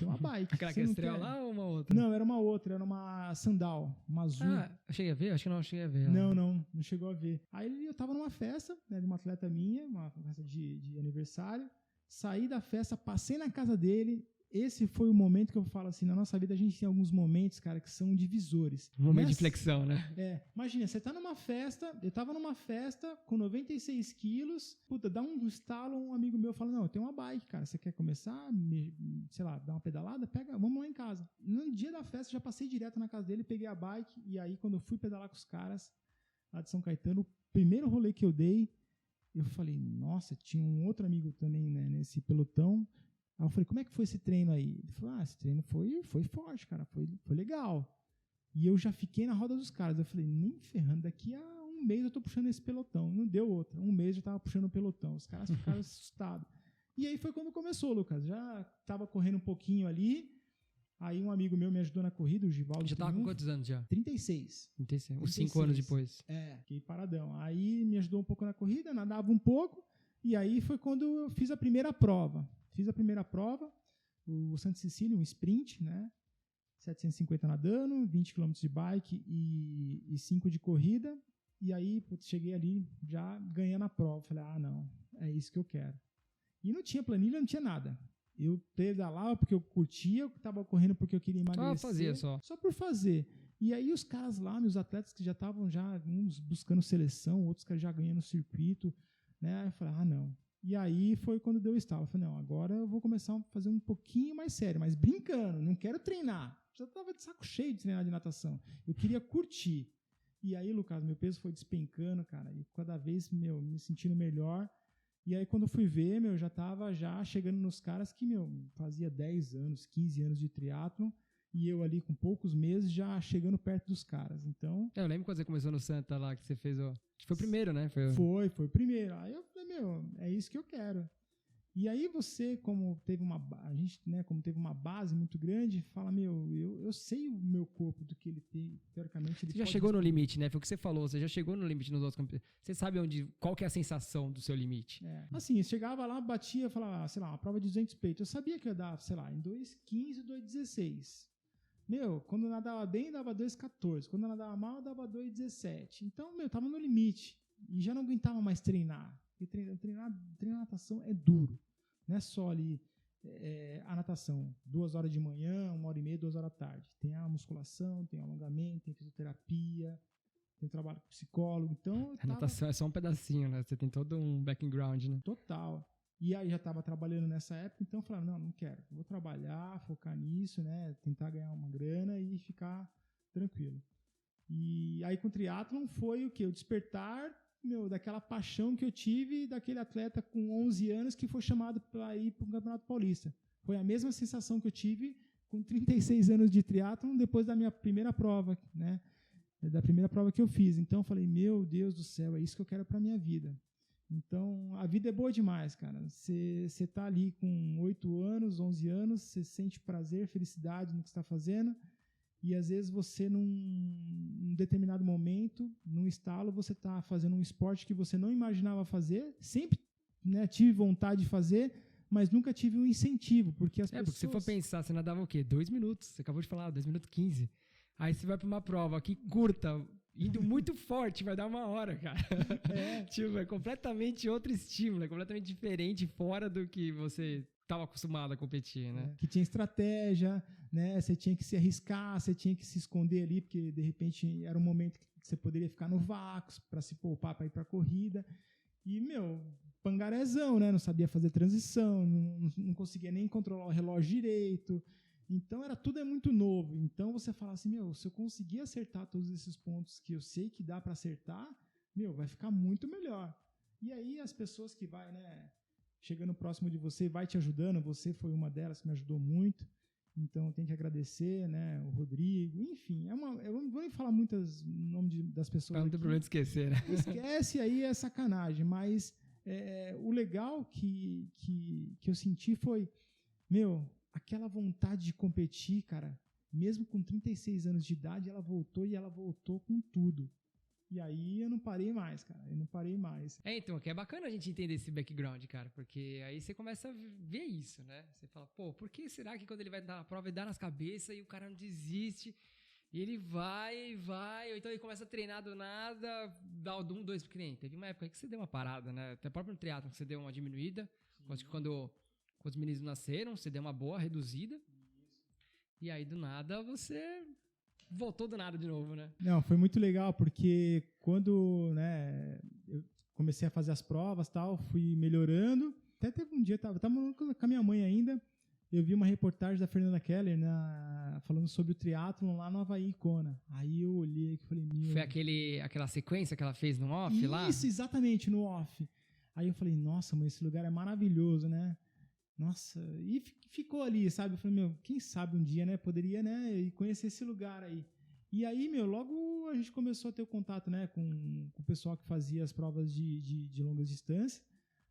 Aquela que é estrela lá ou uma outra? Não, era uma outra, era uma Sandal, uma azul. Eu cheguei a ver? Acho que não cheguei a ver. Não chegou a ver. Aí eu tava numa festa, né, de uma atleta minha, uma festa de aniversário, saí da festa, passei na casa dele. Esse foi o momento que eu falo assim, na nossa vida a gente tem alguns momentos, cara, que são divisores. Momento de flexão, né? Imagina, você tá numa festa, eu tava numa festa com 96 quilos, puta, dá um estalo, um amigo meu fala, não, eu tenho uma bike, cara, você quer começar, sei lá, dar uma pedalada? Vamos lá em casa. No dia da festa, já passei direto na casa dele, peguei a bike, e aí quando eu fui pedalar com os caras lá de São Caetano, o primeiro rolê que eu dei, eu falei, nossa, tinha um outro amigo também, né, nesse pelotão. Aí eu falei, como é que foi esse treino aí? Ele falou, esse treino foi forte, cara, foi legal. E eu já fiquei na roda dos caras. Eu falei, nem ferrando, daqui a 1 mês eu tô puxando esse pelotão. Não deu outra. 1 mês eu já tava puxando o pelotão. Os caras ficaram assustados. E aí foi quando começou, Lucas. Já tava correndo um pouquinho ali. Aí um amigo meu me ajudou na corrida, o Givaldo. Já tava com quantos anos já? 36. 36. Uns 5 anos depois. Fiquei paradão. Aí me ajudou um pouco na corrida, nadava um pouco. E aí foi quando eu fiz a primeira prova. O Santa Cecília, um sprint, né? 750 nadando, 20 km de bike e 5 de corrida. E aí, cheguei ali já ganhando a prova. Falei, não, é isso que eu quero. E não tinha planilha, não tinha nada. Eu pedalava porque eu curtia, eu estava correndo porque eu queria emagrecer. Fazia só por fazer. E aí os caras lá, meus atletas que já estavam uns buscando seleção, outros que já ganhando circuito, né? Aí eu falei, não. E aí foi quando deu o estalo. Eu falei, não, agora eu vou começar a fazer um pouquinho mais sério, mas brincando, não quero treinar. Já estava de saco cheio de treinar de natação. Eu queria curtir. E aí, Lucas, meu peso foi despencando, cara, e cada vez, me sentindo melhor. E aí, quando eu fui ver, já estava chegando nos caras que, fazia 10 anos, 15 anos de triatlon, e eu ali com poucos meses já chegando perto dos caras. Então, eu lembro quando você começou no Santa lá, que você fez foi o primeiro, né? Foi o primeiro. Aí eu falei, é isso que eu quero. E aí você, como teve uma base muito grande, fala, eu sei o meu corpo do que ele tem, teoricamente. Você já chegou no limite, né? Foi o que você falou, você já chegou no limite nos outros campeonatos. Você sabe qual que é a sensação do seu limite? Assim, eu chegava lá, batia, falava, sei lá, uma prova de 200 peitos. Eu sabia que eu ia dar, sei lá, em 2,15, 2,16. Quando eu nadava bem, dava 2,14. Quando eu nadava mal, dava 2,17. Então, tava no limite. E já não aguentava mais treinar. Porque treinar natação é duro. Não é só ali a natação. 2 horas de manhã, 1h30, 2 horas da tarde. Tem a musculação, tem o alongamento, tem fisioterapia, tem o trabalho com psicólogo. Então, a natação é só um pedacinho, né? Você tem todo um background, né? Total. E aí já estava trabalhando nessa época, então eu falei, não quero. Vou trabalhar, focar nisso, né? Tentar ganhar uma grana e ficar tranquilo. E aí com o triatlon foi o quê? O despertar, daquela paixão que eu tive daquele atleta com 11 anos que foi chamado para ir para o Campeonato Paulista. Foi a mesma sensação que eu tive com 36 anos de triatlon depois da minha primeira prova, né? Da primeira prova que eu fiz. Então eu falei, meu Deus do céu, é isso que eu quero para a minha vida. Então, a vida é boa demais, cara. Você tá ali com 8 anos, 11 anos, você sente prazer, felicidade no que está fazendo, e às vezes você, num determinado momento, num estalo, você tá fazendo um esporte que você não imaginava fazer, sempre, né, tive vontade de fazer, mas nunca tive um incentivo, porque as pessoas... Porque se for pensar, você nadava o quê? 2 minutos, você acabou de falar, 2 minutos 15. Aí você vai para uma prova que curta, indo muito forte, vai dar 1 hora, cara. Tipo, é completamente outro estímulo, é completamente diferente, fora do que você estava acostumado a competir, né? Que tinha estratégia, né? Você tinha que se arriscar, você tinha que se esconder ali, porque de repente era um momento que você poderia ficar no vácuo para se poupar para ir para a corrida. E, pangarezão, né? Não sabia fazer transição, não conseguia nem controlar o relógio direito. Então, tudo é muito novo. Então, você fala assim, se eu conseguir acertar todos esses pontos que eu sei que dá para acertar, vai ficar muito melhor. E aí, as pessoas que vai, né, chegando próximo de você, vai te ajudando, você foi uma delas que me ajudou muito. Então, eu tenho que agradecer, né, o Rodrigo, enfim. Eu não vou nem falar muitos nomes das pessoas Não tem problema de esquecer, né? Esquece aí, é sacanagem. Mas o legal que eu senti foi, aquela vontade de competir, cara, mesmo com 36 anos de idade, ela voltou com tudo. E aí eu não parei mais, cara. Então, aqui é bacana a gente entender esse background, cara, porque aí você começa a ver isso, né? Você fala, por que será que quando ele vai dar a prova, ele dá nas cabeças e o cara não desiste? E ele vai, ou então ele começa a treinar do nada, dá o 1, 2, porque nem teve uma época que você deu uma parada, né? Até próprio no triatlon que você deu uma diminuída. Acho que quando os meninos nasceram, você deu uma boa reduzida. E aí, do nada, você voltou do nada de novo, né? Não, foi muito legal, porque quando, né, eu comecei a fazer as provas e tal, fui melhorando. Até teve um dia, eu tava com a minha mãe ainda, eu vi uma reportagem da Fernanda Keller falando sobre o triatlon lá no Havaí Kona. Aí eu olhei e falei, Foi aquela sequência que ela fez no off lá? Isso, exatamente, no off. Aí eu falei, nossa, mãe, esse lugar é maravilhoso, né? Nossa, e ficou ali, sabe? Eu falei, quem sabe um dia, né, poderia, né, ir conhecer esse lugar aí. E aí, logo a gente começou a ter o contato, né, com o pessoal que fazia as provas de longas distâncias.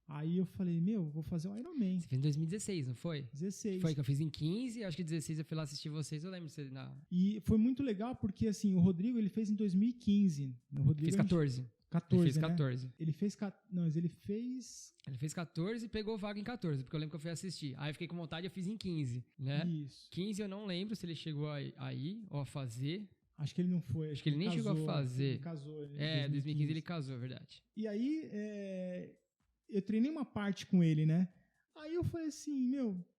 Aí eu falei, vou fazer um Ironman. Você fez em 2016, não foi? 16. Foi que eu fiz em 15, acho que 16 eu fui lá assistir vocês, eu lembro de você na... E foi muito legal porque, assim, o Rodrigo, ele fez em 2015. O Rodrigo, fez 14. 14, ele fez 14. Né? Ele fez... Não, mas ele fez... Ele fez 14 e pegou vaga em 14, porque eu lembro que eu fui assistir. Aí eu fiquei com vontade, eu fiz em 15, né? Isso. 15 eu não lembro se ele chegou aí ou a fazer. Acho que ele não foi. Acho que ele nem chegou a fazer. Ele casou. 2015 ele casou, é verdade. E aí, eu treinei uma parte com ele, né? Aí eu falei assim,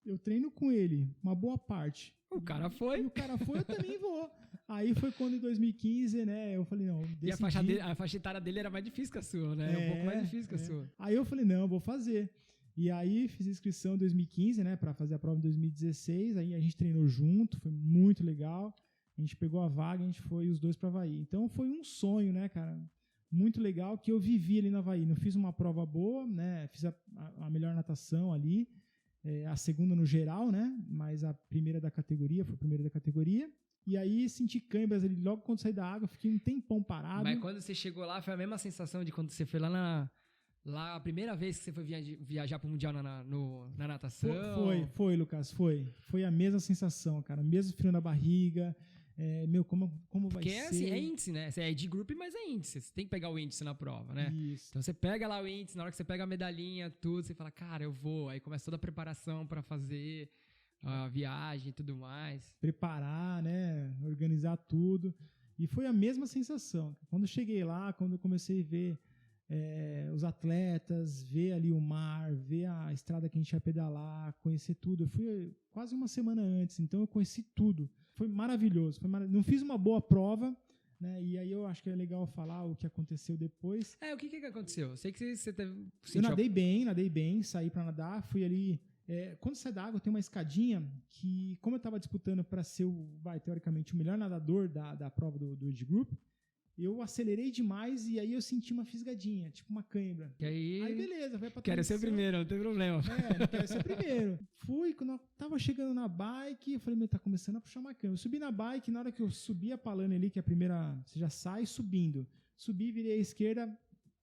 eu treino com ele, uma boa parte. O cara foi. E o cara foi, eu também vou. Aí foi quando em 2015, né, eu falei, não, decidi. E a faixa etária dele era mais difícil que a sua, né? Um pouco mais difícil que a sua. Aí eu falei, não, eu vou fazer. E aí fiz inscrição em 2015, né, pra fazer a prova em 2016. Aí a gente treinou junto, foi muito legal. A gente pegou a vaga, a gente foi os dois pra Havaí. Então foi um sonho, né, cara? Muito legal que eu vivi ali na Havaí. Não fiz uma prova boa, né? Fiz a melhor natação ali. A segunda no geral, né? Mas a primeira da categoria, foi a primeira da categoria. E aí senti câimbras ali logo quando saí da água, fiquei um tempão parado. Mas quando você chegou lá, foi a mesma sensação de quando você foi lá a primeira vez que você foi viajar pro Mundial na natação? Foi, Lucas, foi. Foi a mesma sensação, cara. Mesmo frio na barriga. Como vai ser? Porque assim, é índice, né? Você é de group, mas é índice. Você tem que pegar o índice na prova, né? Isso. Então você pega lá o índice, na hora que você pega a medalhinha, tudo, você fala, cara, eu vou. Aí começa toda a preparação pra fazer a viagem e tudo mais. Preparar, né? Organizar tudo. E foi a mesma sensação. Quando eu cheguei lá, quando eu comecei a ver os atletas, ver ali o mar, ver a estrada que a gente ia pedalar, conhecer tudo. Eu fui quase uma semana antes, então eu conheci tudo. Foi maravilhoso. Não fiz uma boa prova, né? E aí eu acho que é legal falar o que aconteceu depois. O que aconteceu? Eu sei que você teve... Eu nadei bem, saí para nadar, fui ali... quando sai da água tem uma escadinha que, como eu estava disputando para ser, teoricamente, o melhor nadador da prova do Age Group, eu acelerei demais e aí eu senti uma fisgadinha, tipo uma cãibra. Aí beleza, vai pra quero ser o primeiro, não tem problema. Não quero ser o primeiro. Fui, quando eu tava chegando na bike, eu falei, tá começando a puxar uma câmera. Eu subi na bike, na hora que eu subi a palana ali, que é a primeira, você já sai subindo. Subi, virei à esquerda,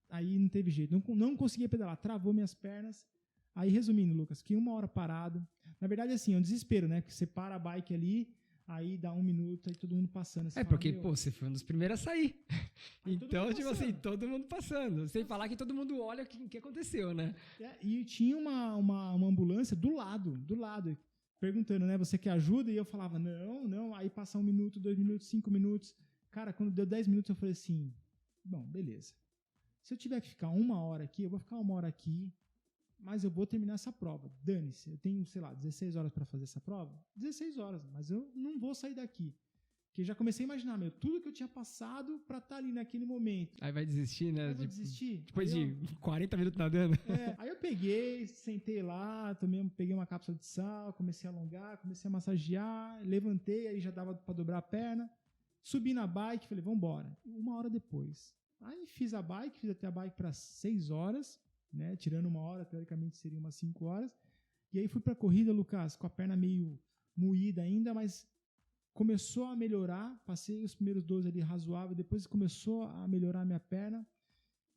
aí não teve jeito. Não conseguia pedalar, travou minhas pernas. Aí, resumindo, Lucas, fiquei 1 hora parado. Na verdade, assim, é um desespero, né? Porque você para a bike ali, aí dá 1 minuto, aí todo mundo passando. Porque, você foi um dos primeiros a sair. Então, tipo assim, todo mundo passando. Sem falar que todo mundo olha o que aconteceu, né? E tinha uma ambulância do lado, perguntando, né? Você quer ajuda? E eu falava, não. Aí passa 1 minuto, 2 minutos, 5 minutos. Cara, quando deu 10 minutos, eu falei assim, bom, beleza. Se eu tiver que ficar 1 hora aqui, eu vou ficar 1 hora aqui, mas eu vou terminar essa prova. Dane-se, eu tenho, sei lá, 16 horas para fazer essa prova? 16 horas, mas eu não vou sair daqui. Porque já comecei a imaginar, tudo que eu tinha passado pra estar ali naquele momento. Aí vai desistir, né? Aí eu vou desistir. Depois de 40 minutos nadando. Aí eu peguei, sentei lá, peguei uma cápsula de sal, comecei a alongar, comecei a massagear, levantei, aí já dava pra dobrar a perna. Subi na bike, falei, vambora. 1 hora depois. Aí fiz até a bike para 6 horas, né? Tirando 1 hora, teoricamente seria umas 5 horas. E aí fui pra corrida, Lucas, com a perna meio moída ainda, mas começou a melhorar. Passei os primeiros 12 ali razoável, depois começou a melhorar a minha perna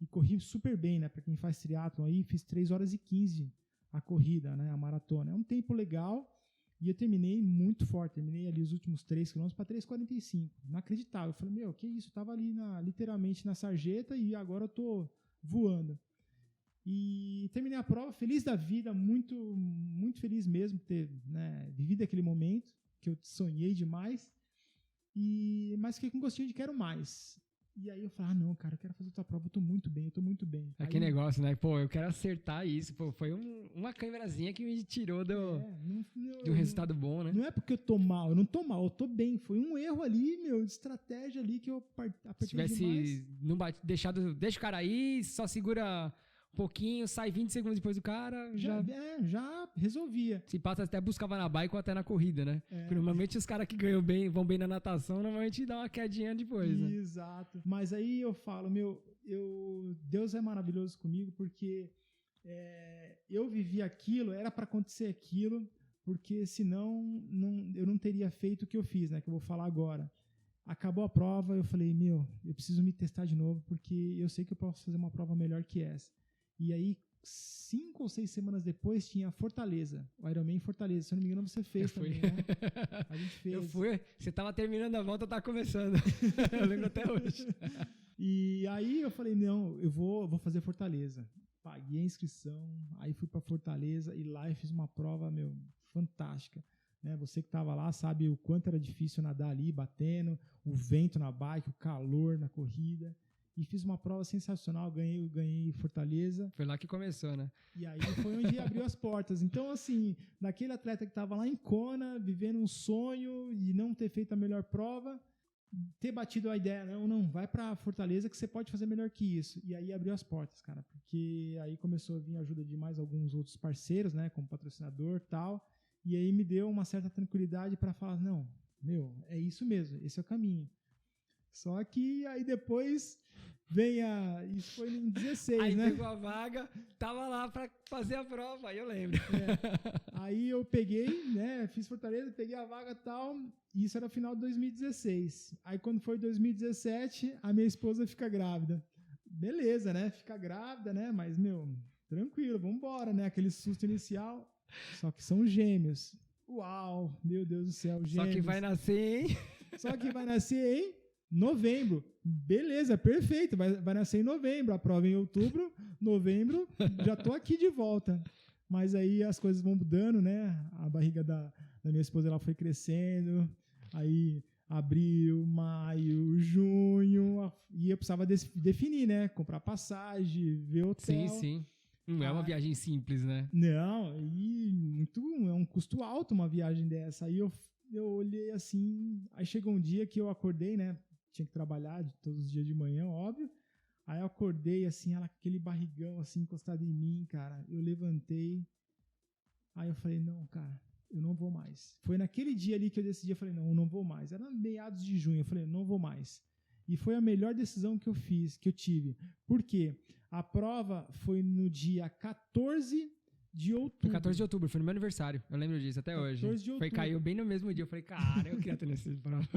e corri super bem, né? Para quem faz triatlon aí, fiz 3 horas e 15 a corrida, né? A maratona. É um tempo legal. E eu terminei muito forte, terminei ali os últimos 3 km para 3,45. Inacreditável. Eu falei, que isso? Eu tava ali literalmente na sarjeta e agora eu tô voando. E terminei a prova feliz da vida, muito, muito feliz mesmo por ter, né, vivido aquele momento que eu sonhei demais. Mas fiquei com gostinho de quero mais. E aí eu falei, não, cara, eu quero fazer outra prova, eu tô muito bem. É que negócio, né? Pô, eu quero acertar isso. Pô, foi uma câmerazinha que me tirou de um resultado bom, né? Não é porque eu tô mal, eu tô bem. Foi um erro ali, de estratégia ali que eu apertei demais. Se tivesse não deixado, deixa o cara aí, só segura um pouquinho, sai 20 segundos depois do cara, já resolvia. Se passa, até buscava na bike ou até na corrida, né? Porque normalmente os caras que vão bem na natação, normalmente dá uma quedinha depois, né? Exato. Mas aí eu falo, Deus é maravilhoso comigo, porque eu vivi aquilo, era para acontecer aquilo, porque senão eu não teria feito o que eu fiz, né? Que eu vou falar agora. Acabou a prova, eu falei, eu preciso me testar de novo, porque eu sei que eu posso fazer uma prova melhor que essa. E aí, 5 ou 6 semanas depois, tinha Fortaleza, o Ironman Fortaleza. Se eu não me engano, você fez também, né? A gente fez. Eu fui, você tava terminando a volta, eu tava começando. Eu lembro até hoje. E aí eu falei, eu vou fazer Fortaleza. Paguei a inscrição, aí fui pra Fortaleza e lá eu fiz uma prova, fantástica. Né? Você que estava lá sabe o quanto era difícil nadar ali, batendo, o vento na bike, o calor na corrida. E fiz uma prova sensacional, ganhei Fortaleza. Foi lá que começou, né? E aí foi onde abriu as portas. Então, assim, daquele atleta que estava lá em Kona, vivendo um sonho e não ter feito a melhor prova, ter batido a ideia, não, vai pra Fortaleza que você pode fazer melhor que isso. E aí abriu as portas, cara, porque aí começou a vir a ajuda de mais alguns outros parceiros, né, como patrocinador e tal. E aí me deu uma certa tranquilidade para falar, é isso mesmo, esse é o caminho. Só que aí depois isso foi em 16, aí né? Aí pegou a vaga, tava lá pra fazer a prova, aí eu lembro. Aí eu peguei, né, fiz Fortaleza, peguei a vaga e tal, e isso era no final de 2016. Aí quando foi 2017, a minha esposa fica grávida. Beleza, né, fica grávida, né, mas, tranquilo, vambora, né, aquele susto inicial, só que são gêmeos. Uau, meu Deus do céu, gêmeos. Só que vai nascer em novembro. Beleza, perfeito. Vai nascer em novembro. A prova em outubro, novembro, já tô aqui de volta. Mas aí as coisas vão mudando, né? A barriga da minha esposa ela foi crescendo. Aí abril, maio, junho. E eu precisava definir, né? Comprar passagem, ver hotel. Sim. Não é uma viagem simples, né? Não, é um custo alto uma viagem dessa. Aí eu olhei assim, aí chegou um dia que eu acordei, né? Tinha que trabalhar todos os dias de manhã, óbvio. Aí eu acordei assim, aquele barrigão assim encostado em mim, cara. Eu levantei. Aí eu falei, não, cara, eu não vou mais. Foi naquele dia ali que eu decidi, eu falei, não, eu não vou mais. Era meados de junho, eu falei, não vou mais. E foi a melhor decisão que eu tive. Por quê? A prova foi no dia 14 de outubro. Foi 14 de outubro, foi no meu aniversário. Eu lembro disso até hoje. 14 de outubro. Caiu bem no mesmo dia. Eu falei, cara, eu queria ter nesse prova.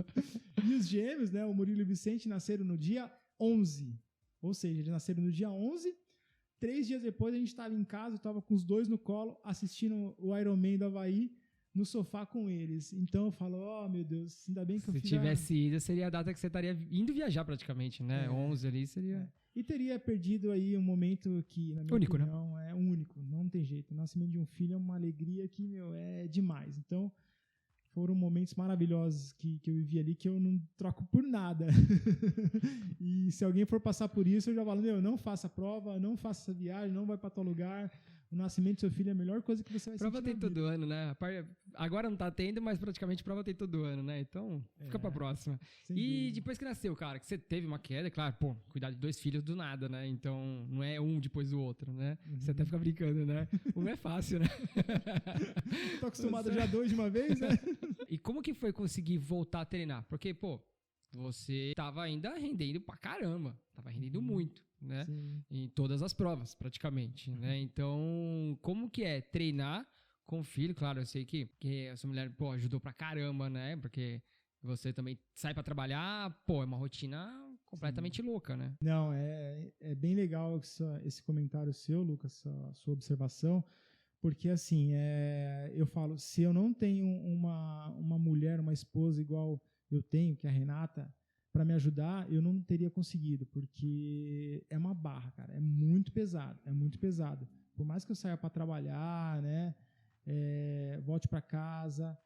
E os gêmeos, né, o Murilo e o Vicente, nasceram no dia 11. Ou seja, eles nasceram no dia 11. 3 dias depois, a gente estava em casa, eu estava com os dois no colo, assistindo o Ironman do Havaí, no sofá com eles. Então eu falo, meu Deus, ainda bem que eu fiz. Se tivesse ido, seria a data que você estaria indo viajar praticamente, né? 11 ali seria... E teria perdido aí um momento que, na minha opinião, é único, não tem jeito. O nascimento de um filho é uma alegria que, é demais. Então, foram momentos maravilhosos que eu vivi ali, que eu não troco por nada. E se alguém for passar por isso, eu já falo, não faça a prova, não faça essa viagem, não vai para tal lugar. O nascimento do seu filho é a melhor coisa que você vai Prova sentir tem na todo vida. ano, né? Agora não tá tendo, mas praticamente prova tem todo ano, né? Então, fica pra próxima. Sem E dúvida. depois que nasceu, cara, que você teve uma queda, claro, pô, cuidar de 2 filhos do nada, né? Então, não é um depois do outro, né? Você até fica brincando, né? Um é fácil, né? Eu tô acostumado já 2 de uma vez, né? E como que foi conseguir voltar a treinar? Porque, pô, você tava ainda rendendo pra caramba. Tava rendendo muito, né? Sim. Em todas as provas, praticamente, né? Então, como que é treinar com o filho? Claro, eu sei que a sua mulher, pô, ajudou pra caramba, né? Porque você também sai pra trabalhar, pô, é uma rotina completamente louca, né? Não, é bem legal esse comentário seu, Lucas, essa sua observação, porque assim, eu falo, se eu não tenho uma mulher, uma esposa igual eu tenho, que é a Renata, para me ajudar, eu não teria conseguido, porque é uma barra, cara, é muito pesado. Por mais que eu saia para trabalhar, né, volte para casa,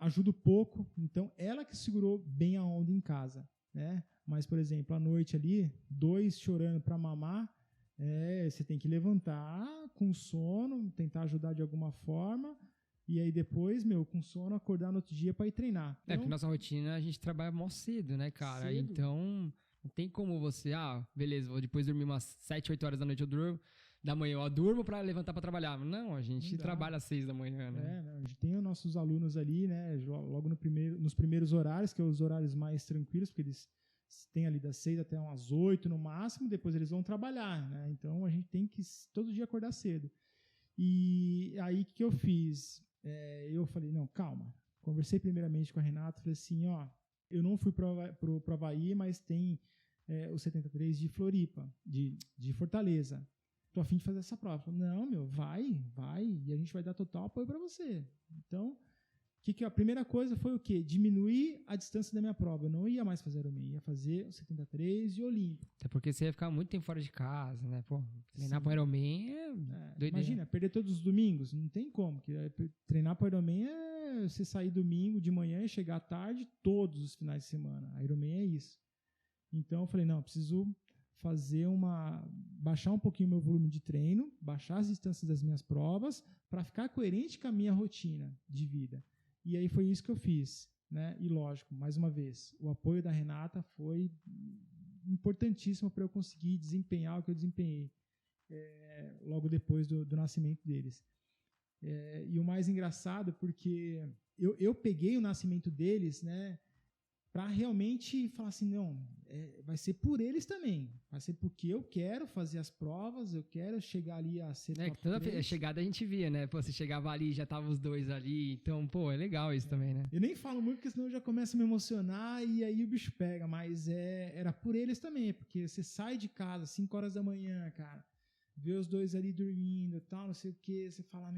ajudo pouco, então ela que segurou bem a onda em casa, né? Mas, por exemplo, à noite ali, 2 chorando para mamar, você tem que levantar com sono, tentar ajudar de alguma forma, e aí depois, com sono, acordar no outro dia para ir treinar. Então, porque nossa rotina a gente trabalha mó cedo, né, cara? Cedo. Então, não tem como você, beleza, vou depois dormir umas 7, 8 horas da noite, da manhã eu durmo pra levantar pra trabalhar. Não, a gente trabalha às 6 da manhã, né? A gente tem os nossos alunos ali, né, logo nos primeiros horários, que são os horários mais tranquilos, porque eles têm ali das 6 até umas 8 no máximo, depois eles vão trabalhar, né? Então a gente tem que todo dia acordar cedo. E aí o que eu fiz? Eu falei, não, calma. Conversei primeiramente com a Renata, falei assim, eu não fui pro Avaí, mas tem o 73 de Floripa, de Fortaleza. Tô a fim de fazer essa prova. Falei, não, vai, e a gente vai dar total apoio para você. Então, a primeira coisa foi o quê? Diminuir a distância da minha prova. Eu não ia mais fazer Ironman, ia fazer o 73 e Olímpico. Até porque você ia ficar muito tempo fora de casa, né? Pô, treinar pro Ironman doideira. Imagina, perder todos os domingos, não tem como. Treinar pro Ironman é você sair domingo de manhã e chegar à tarde todos os finais de semana. A Ironman é isso. Então eu falei, não, eu preciso baixar um pouquinho o meu volume de treino, baixar as distâncias das minhas provas, para ficar coerente com a minha rotina de vida. E aí foi isso que eu fiz, né? E lógico, mais uma vez, o apoio da Renata foi importantíssimo para eu conseguir desempenhar o que eu desempenhei logo depois do nascimento deles. E o mais engraçado, porque eu peguei o nascimento deles, né? Para realmente falar assim, não, vai ser por eles também, vai ser porque eu quero fazer as provas, eu quero chegar ali a ser top toda 3. chegada a gente via, né? Pô, você chegava ali, já tava os 2 ali, então, pô, é legal isso também, né? Eu nem falo muito, porque senão eu já começo a me emocionar e aí o bicho pega, mas era por eles também, porque você sai de casa 5 horas da manhã, cara, vê os 2 ali dormindo e tal, não sei o que, você fala,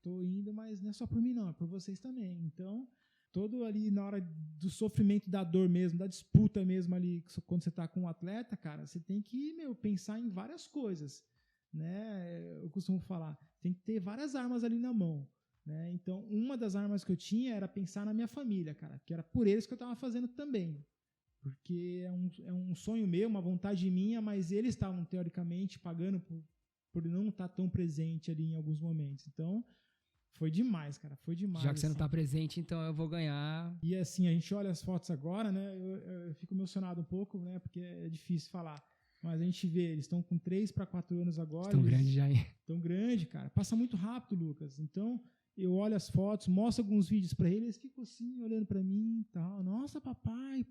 tô indo, mas não é só por mim não, é por vocês também, então... Todo ali na hora do sofrimento, da dor mesmo, da disputa mesmo ali, quando você está com um atleta, cara, você tem que, pensar em várias coisas, né? Eu costumo falar, tem que ter várias armas ali na mão, né? Então, uma das armas que eu tinha era pensar na minha família, cara, que era por eles que eu estava fazendo também, porque é um sonho meu, uma vontade minha, mas eles estavam, teoricamente, pagando por não estar tão presente ali em alguns momentos. Então, foi demais, cara, foi demais. Já que você não tá presente, então eu vou ganhar. E assim, a gente olha as fotos agora, né, eu fico emocionado um pouco, né, porque é difícil falar. Mas a gente vê, eles estão com 3 para 4 anos agora. Estão grandes já, hein? Estão grandes, cara. Passa muito rápido, Lucas. Então, eu olho as fotos, mostro alguns vídeos para eles, eles ficam assim, olhando para mim e tal. Nossa, papai.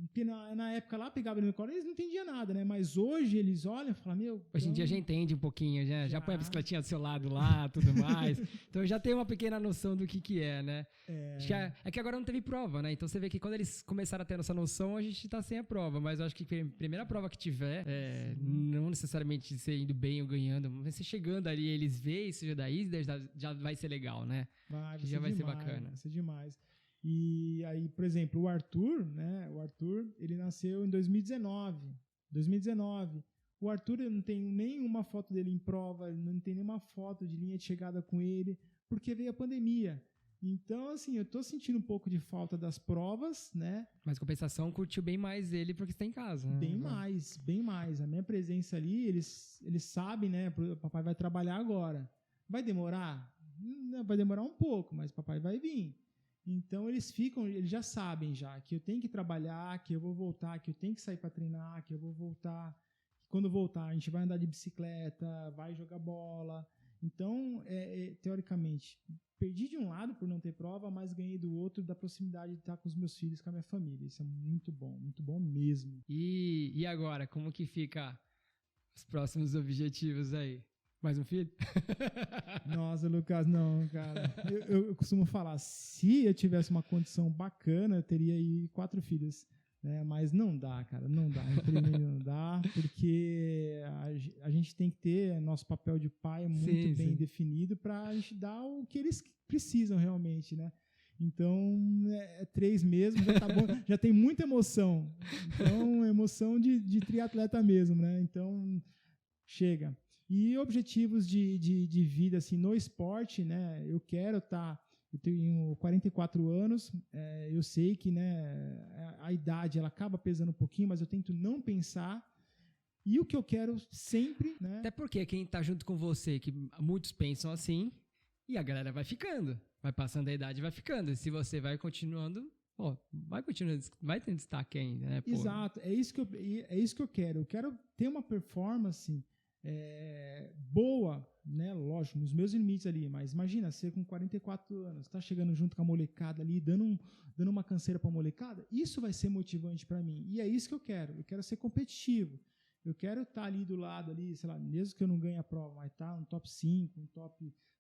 Porque na época lá, pegava no meu colo, eles não entendiam nada, né? Mas hoje eles olham e falam, Hoje em dia já entende um pouquinho, já põe a bicicletinha do seu lado lá, tudo mais. Então já tem uma pequena noção do que é, né? É que agora não teve prova, né? Então você vê que quando eles começaram a ter essa noção, a gente tá sem a prova. Mas eu acho que a primeira prova que tiver, não necessariamente você indo bem ou ganhando, mas você chegando ali, eles veem isso daí, já vai ser legal, né? Já vai ser bacana. Vai ser demais. E aí, por exemplo, o Arthur, né? O Arthur, ele nasceu em 2019. O Arthur, eu não tenho nenhuma foto dele em prova, não tem nenhuma foto de linha de chegada com ele. porque veio a pandemia. Então, assim, eu tô sentindo um pouco de falta das provas, né? Mas compensação, curtiu bem mais ele porque você tá em casa. Né? Bem mais, bem mais. A minha presença ali, eles sabem, né? O papai vai trabalhar agora. Vai demorar? Não, vai demorar um pouco, mas o papai vai vir. Então, eles já sabem já que eu tenho que trabalhar, que eu vou voltar, que eu tenho que sair para treinar, que eu vou voltar. Que quando voltar, a gente vai andar de bicicleta, vai jogar bola. Então, teoricamente, perdi de um lado por não ter prova, mas ganhei do outro da proximidade de estar com os meus filhos, com a minha família. Isso é muito bom mesmo. E agora, como que fica os próximos objetivos aí? Mais um filho? Nossa, Lucas, não, cara. Eu costumo falar, se eu tivesse uma condição bacana, eu teria aí 4 filhos. Né? Mas não dá, cara, não dá. Infelizmente não dá, porque a gente tem que ter nosso papel de pai muito bem definido para a gente dar o que eles precisam realmente, né? Então, 3 mesmo, já tá bom, já tem muita emoção. Então, emoção de triatleta mesmo, né? Então, chega. E objetivos de vida, assim, no esporte, né? Eu tenho 44 anos, eu sei que, né, a idade ela acaba pesando um pouquinho, mas eu tento não pensar. E o que eu quero sempre, né? Até porque quem tá junto com você, que muitos pensam assim, e a galera vai ficando, vai passando a idade e vai ficando. E se você vai continuando, vai ter destaque ainda, né? Exato, é isso que eu quero. Eu quero ter uma performance boa, né? Lógico, nos meus limites ali, mas imagina, você com 44 anos, tá chegando junto com a molecada ali, dando uma canseira pra molecada, isso vai ser motivante para mim, e é isso que eu quero ser competitivo, eu quero estar ali do lado, ali, sei lá, mesmo que eu não ganhe a prova, mas tá um top 5, um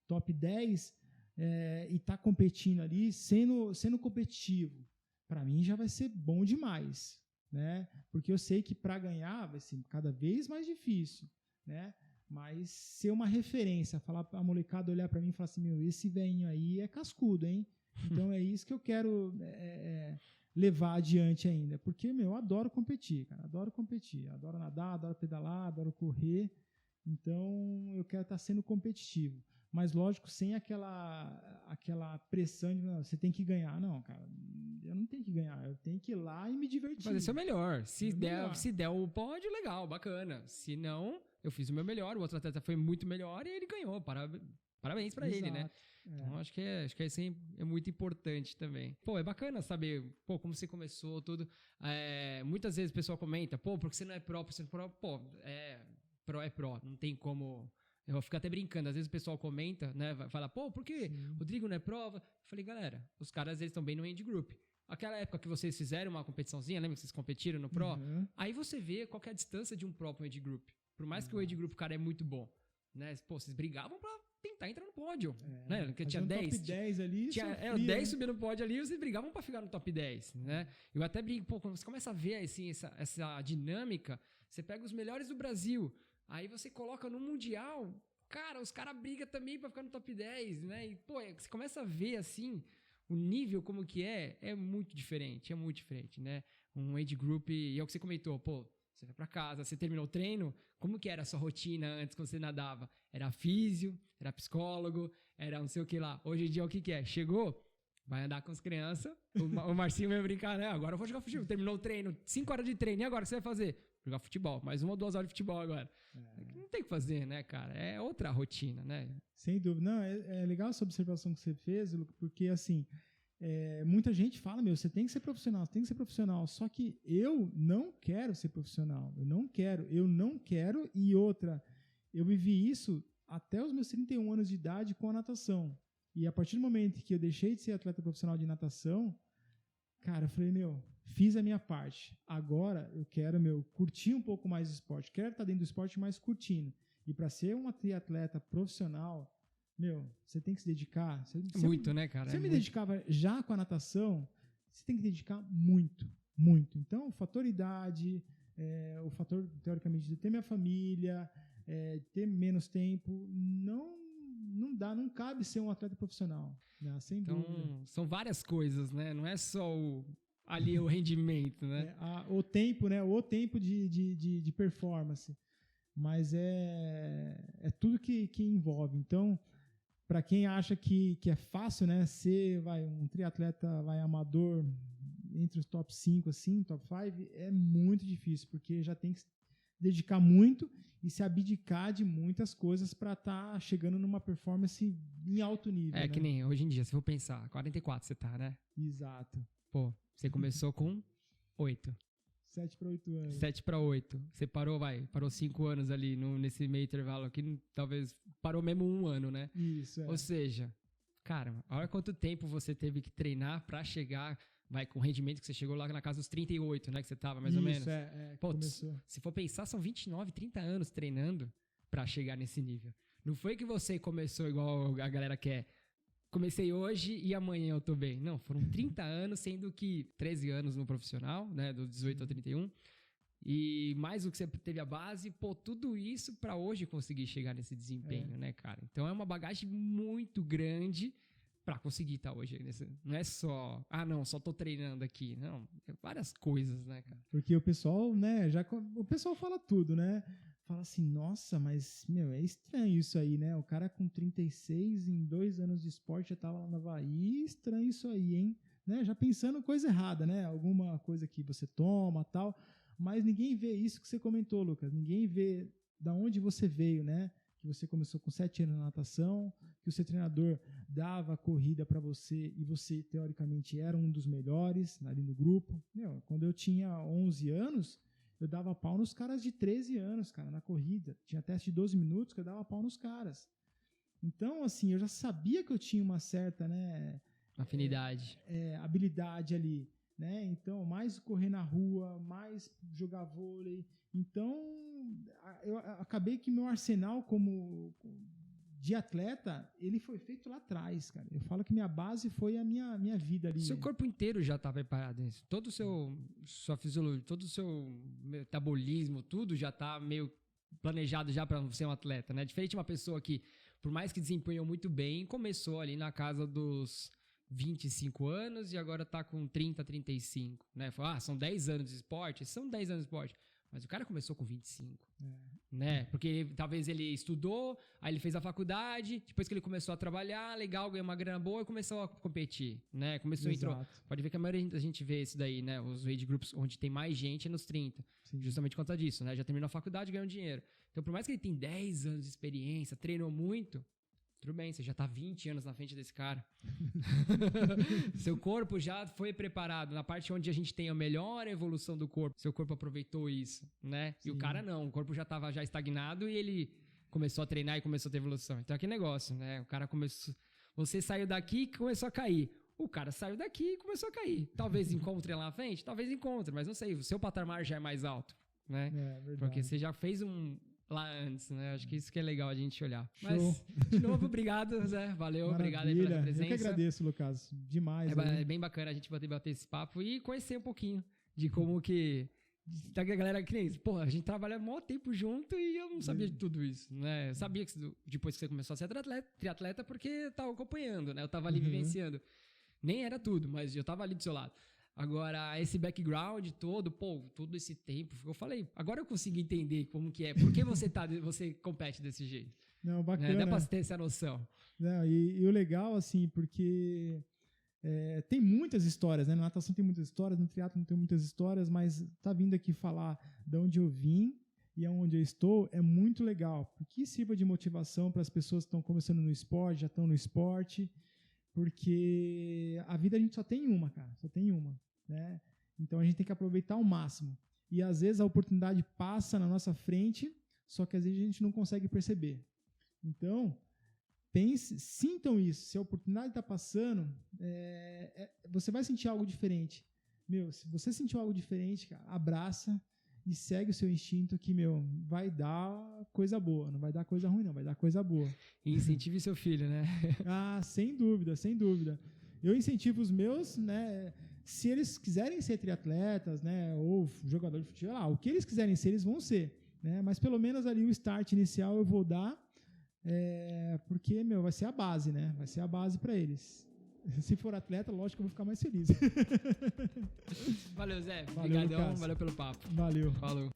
top 10, e tá competindo ali, sendo competitivo, para mim já vai ser bom demais, né? Porque eu sei que para ganhar vai ser cada vez mais difícil, né? Mas ser uma referência, falar a molecada olhar para mim e falar assim, meu, esse velhinho aí é cascudo, hein? Então é isso que eu quero levar adiante ainda, porque, meu, eu adoro competir, cara, adoro nadar, adoro pedalar, adoro correr, então eu quero estar sendo competitivo, mas lógico, sem aquela pressão de, não, você tem que ganhar, não, cara, eu não tenho que ganhar, eu tenho que ir lá e me divertir. Fazer seu melhor, se der o pódio, legal, bacana, se não, eu fiz o meu melhor, o outro atleta foi muito melhor e ele ganhou, parabéns pra ele, né? Então acho que isso é muito importante também. Pô, é bacana saber, como você começou, tudo. Muitas vezes o pessoal comenta, porque você não é pró, pró é pró, não tem como. Eu fico até brincando, às vezes o pessoal comenta, né? Fala, por que o Rodrigo não é prova? Eu falei, galera, os caras eles estão bem no End Group. Aquela época que vocês fizeram uma competiçãozinha, lembra que vocês competiram no Pro? Uhum. Aí você vê qual que é a distância de um Pro pro Age Group. Por mais que o Age Group, cara, é muito bom. Né? Vocês brigavam pra tentar entrar no pódio. Né? Porque tinha 10. Top 10 ali, tinha 10 subindo no pódio ali e vocês brigavam pra ficar no top 10. Né? Eu até brinco, quando você começa a ver assim, essa dinâmica, você pega os melhores do Brasil, aí você coloca no Mundial, cara, os caras brigam também pra ficar no top 10. Né? E, você começa a ver assim, o nível como que é muito diferente, né? Um age group, e é o que você comentou, você vai pra casa, você terminou o treino, como que era a sua rotina antes quando você nadava? Era físio, era psicólogo, era não sei o que lá. Hoje em dia o que é? Chegou, vai andar com as crianças, o Marcinho vai brincar, né? Agora eu vou jogar futebol, terminou o treino, 5 horas de treino, e agora o que você vai fazer? Jogar futebol, mais 1 ou 2 horas de futebol agora. Não tem o que fazer, né, cara? É outra rotina, né? Sem dúvida. Não, é legal essa observação que você fez, porque assim, muita gente fala, você tem que ser profissional, só que eu não quero ser profissional, eu não quero, e outra, eu vivi isso até os meus 31 anos de idade com a natação, e a partir do momento que eu deixei de ser atleta profissional de natação, cara, eu falei, fiz a minha parte, agora eu quero, curtir um pouco mais o esporte, quero estar dentro do esporte, mas curtindo, e para ser um triatleta profissional, você tem que se dedicar. Muito, né, cara? Se eu me dedicava já com a natação, você tem que dedicar muito, muito. Então, o fator idade, o fator, teoricamente, de ter minha família, ter menos tempo, não dá, não cabe ser um atleta profissional, né? Sem dúvida. Então, são várias coisas, né? Não é só o rendimento, né? O tempo, né? O tempo de performance. Mas é tudo que envolve. Então, para quem acha que é fácil, né, ser um triatleta amador entre os top 5, assim, top 5, é muito difícil, porque já tem que se dedicar muito e se abdicar de muitas coisas para estar chegando numa performance em alto nível. Que nem hoje em dia, se for pensar, 44 você tá, né? Exato. Pô, você começou com 8. 7 para 8 anos. 7 para 8. Você parou 5 anos ali nesse meio intervalo aqui, talvez parou mesmo 1 ano, né? Isso, Ou seja, cara, olha quanto tempo você teve que treinar para chegar, com o rendimento que você chegou lá na casa dos 38, né? Que você tava, mais ou menos. Pô, começou. Se for pensar, são 29, 30 anos treinando para chegar nesse nível. Não foi que você começou igual a galera quer. Comecei hoje e amanhã eu tô bem. Não, foram 30 anos, sendo que 13 anos no profissional, né, do 18 ao 31. E mais o que você teve a base, pô, tudo isso pra hoje conseguir chegar nesse desempenho, né, cara? Então é uma bagagem muito grande pra conseguir estar hoje. Não é só, só tô treinando aqui. Não, é várias coisas, né, cara? Porque o pessoal, né, o pessoal fala tudo, né? Fala assim, nossa, mas, é estranho isso aí, né? O cara com 36, em 2 anos de esporte já tava lá na Havaí, estranho isso aí, hein? Né? Já pensando coisa errada, né? Alguma coisa que você toma, tal, mas ninguém vê isso que você comentou, Lucas. Ninguém vê da onde você veio, né? Que você começou com 7 anos na natação, que o seu treinador dava a corrida para você e você, teoricamente, era um dos melhores ali no grupo. Quando eu tinha 11 anos, eu dava pau nos caras de 13 anos, cara, na corrida. Tinha teste de 12 minutos que eu dava pau nos caras. Então, assim, eu já sabia que eu tinha uma certa, né, afinidade, habilidade ali, né? Então, mais correr na rua, mais jogar vôlei. Então, eu acabei que meu arsenal de atleta, ele foi feito lá atrás, cara. Eu falo que minha base foi a minha vida ali. Seu corpo inteiro já tá preparado nisso. Todo o sua fisiologia, todo o seu metabolismo, tudo já tá meio planejado já para ser um atleta, né? Diferente de uma pessoa que, por mais que desempenhou muito bem, começou ali na casa dos 25 anos e agora tá com 30, 35, né? São 10 anos de esporte? São 10 anos de esporte. Mas o cara começou com 25, né? Porque talvez ele estudou, aí ele fez a faculdade, depois que ele começou a trabalhar, legal, ganhou uma grana boa e começou a competir, né? Entrou. Pode ver que a maioria da gente vê isso daí, né? Os age groups onde tem mais gente é nos 30. Sim. Justamente por conta disso, né? Já terminou a faculdade e ganhou dinheiro. Então, por mais que ele tenha 10 anos de experiência, treinou muito, tudo bem, você já tá 20 anos na frente desse cara. Seu corpo já foi preparado na parte onde a gente tem a melhor evolução do corpo. Seu corpo aproveitou isso, né? Sim. E o cara não, o corpo já tava estagnado e ele começou a treinar e começou a ter evolução. Então, é que negócio, né? O cara começou... Você saiu daqui e começou a cair. O cara saiu daqui e começou a cair. Talvez encontre lá na frente, talvez encontre, mas não sei, o seu patamar já é mais alto, né? Verdade. Porque você já fez lá antes, né? Acho que isso que é legal a gente olhar. Show. Mas, de novo, obrigado, Zé. Valeu, maravilha. Obrigado aí pela presença. Eu que agradeço, Lucas. Demais. É bem bacana a gente bater esse papo e conhecer um pouquinho de como que... Da galera que nem isso. Porra, a gente trabalha mó tempo junto e eu não sabia de tudo isso, né? Eu sabia que depois que você começou a ser triatleta porque eu tava acompanhando, né? Eu tava ali vivenciando. Nem era tudo, mas eu tava ali do seu lado. Agora, esse background todo esse tempo, eu falei, agora eu consigo entender como que é, por que você compete desse jeito. Não, bacana. Né? Dá pra ter essa noção. Não, e o legal, assim, porque tem muitas histórias, né? Na natação tem muitas histórias, no triatlo não tem muitas histórias, mas tá vindo aqui falar de onde eu vim e aonde eu estou é muito legal, porque sirva de motivação para as pessoas que estão começando no esporte, já estão no esporte, porque a vida a gente só tem uma, cara, só tem uma. Né? Então a gente tem que aproveitar ao máximo. E às vezes a oportunidade passa na nossa frente, só que às vezes a gente não consegue perceber. Então, sintam isso. Se a oportunidade está passando, você vai sentir algo diferente. Se você sentiu algo diferente, cara, abraça e segue o seu instinto que, vai dar coisa boa. Não vai dar coisa ruim, não. Vai dar coisa boa. E incentive seu filho, né? Sem dúvida, sem dúvida. Eu incentivo os meus, né? Se eles quiserem ser triatletas, né, ou jogador de futebol, o que eles quiserem ser, eles vão ser, né? Mas pelo menos ali o start inicial eu vou dar, porque, vai ser a base, né? Vai ser a base para eles. Se for atleta, lógico que eu vou ficar mais feliz. Valeu, Zé. Obrigadão, valeu pelo papo. Valeu. Falou.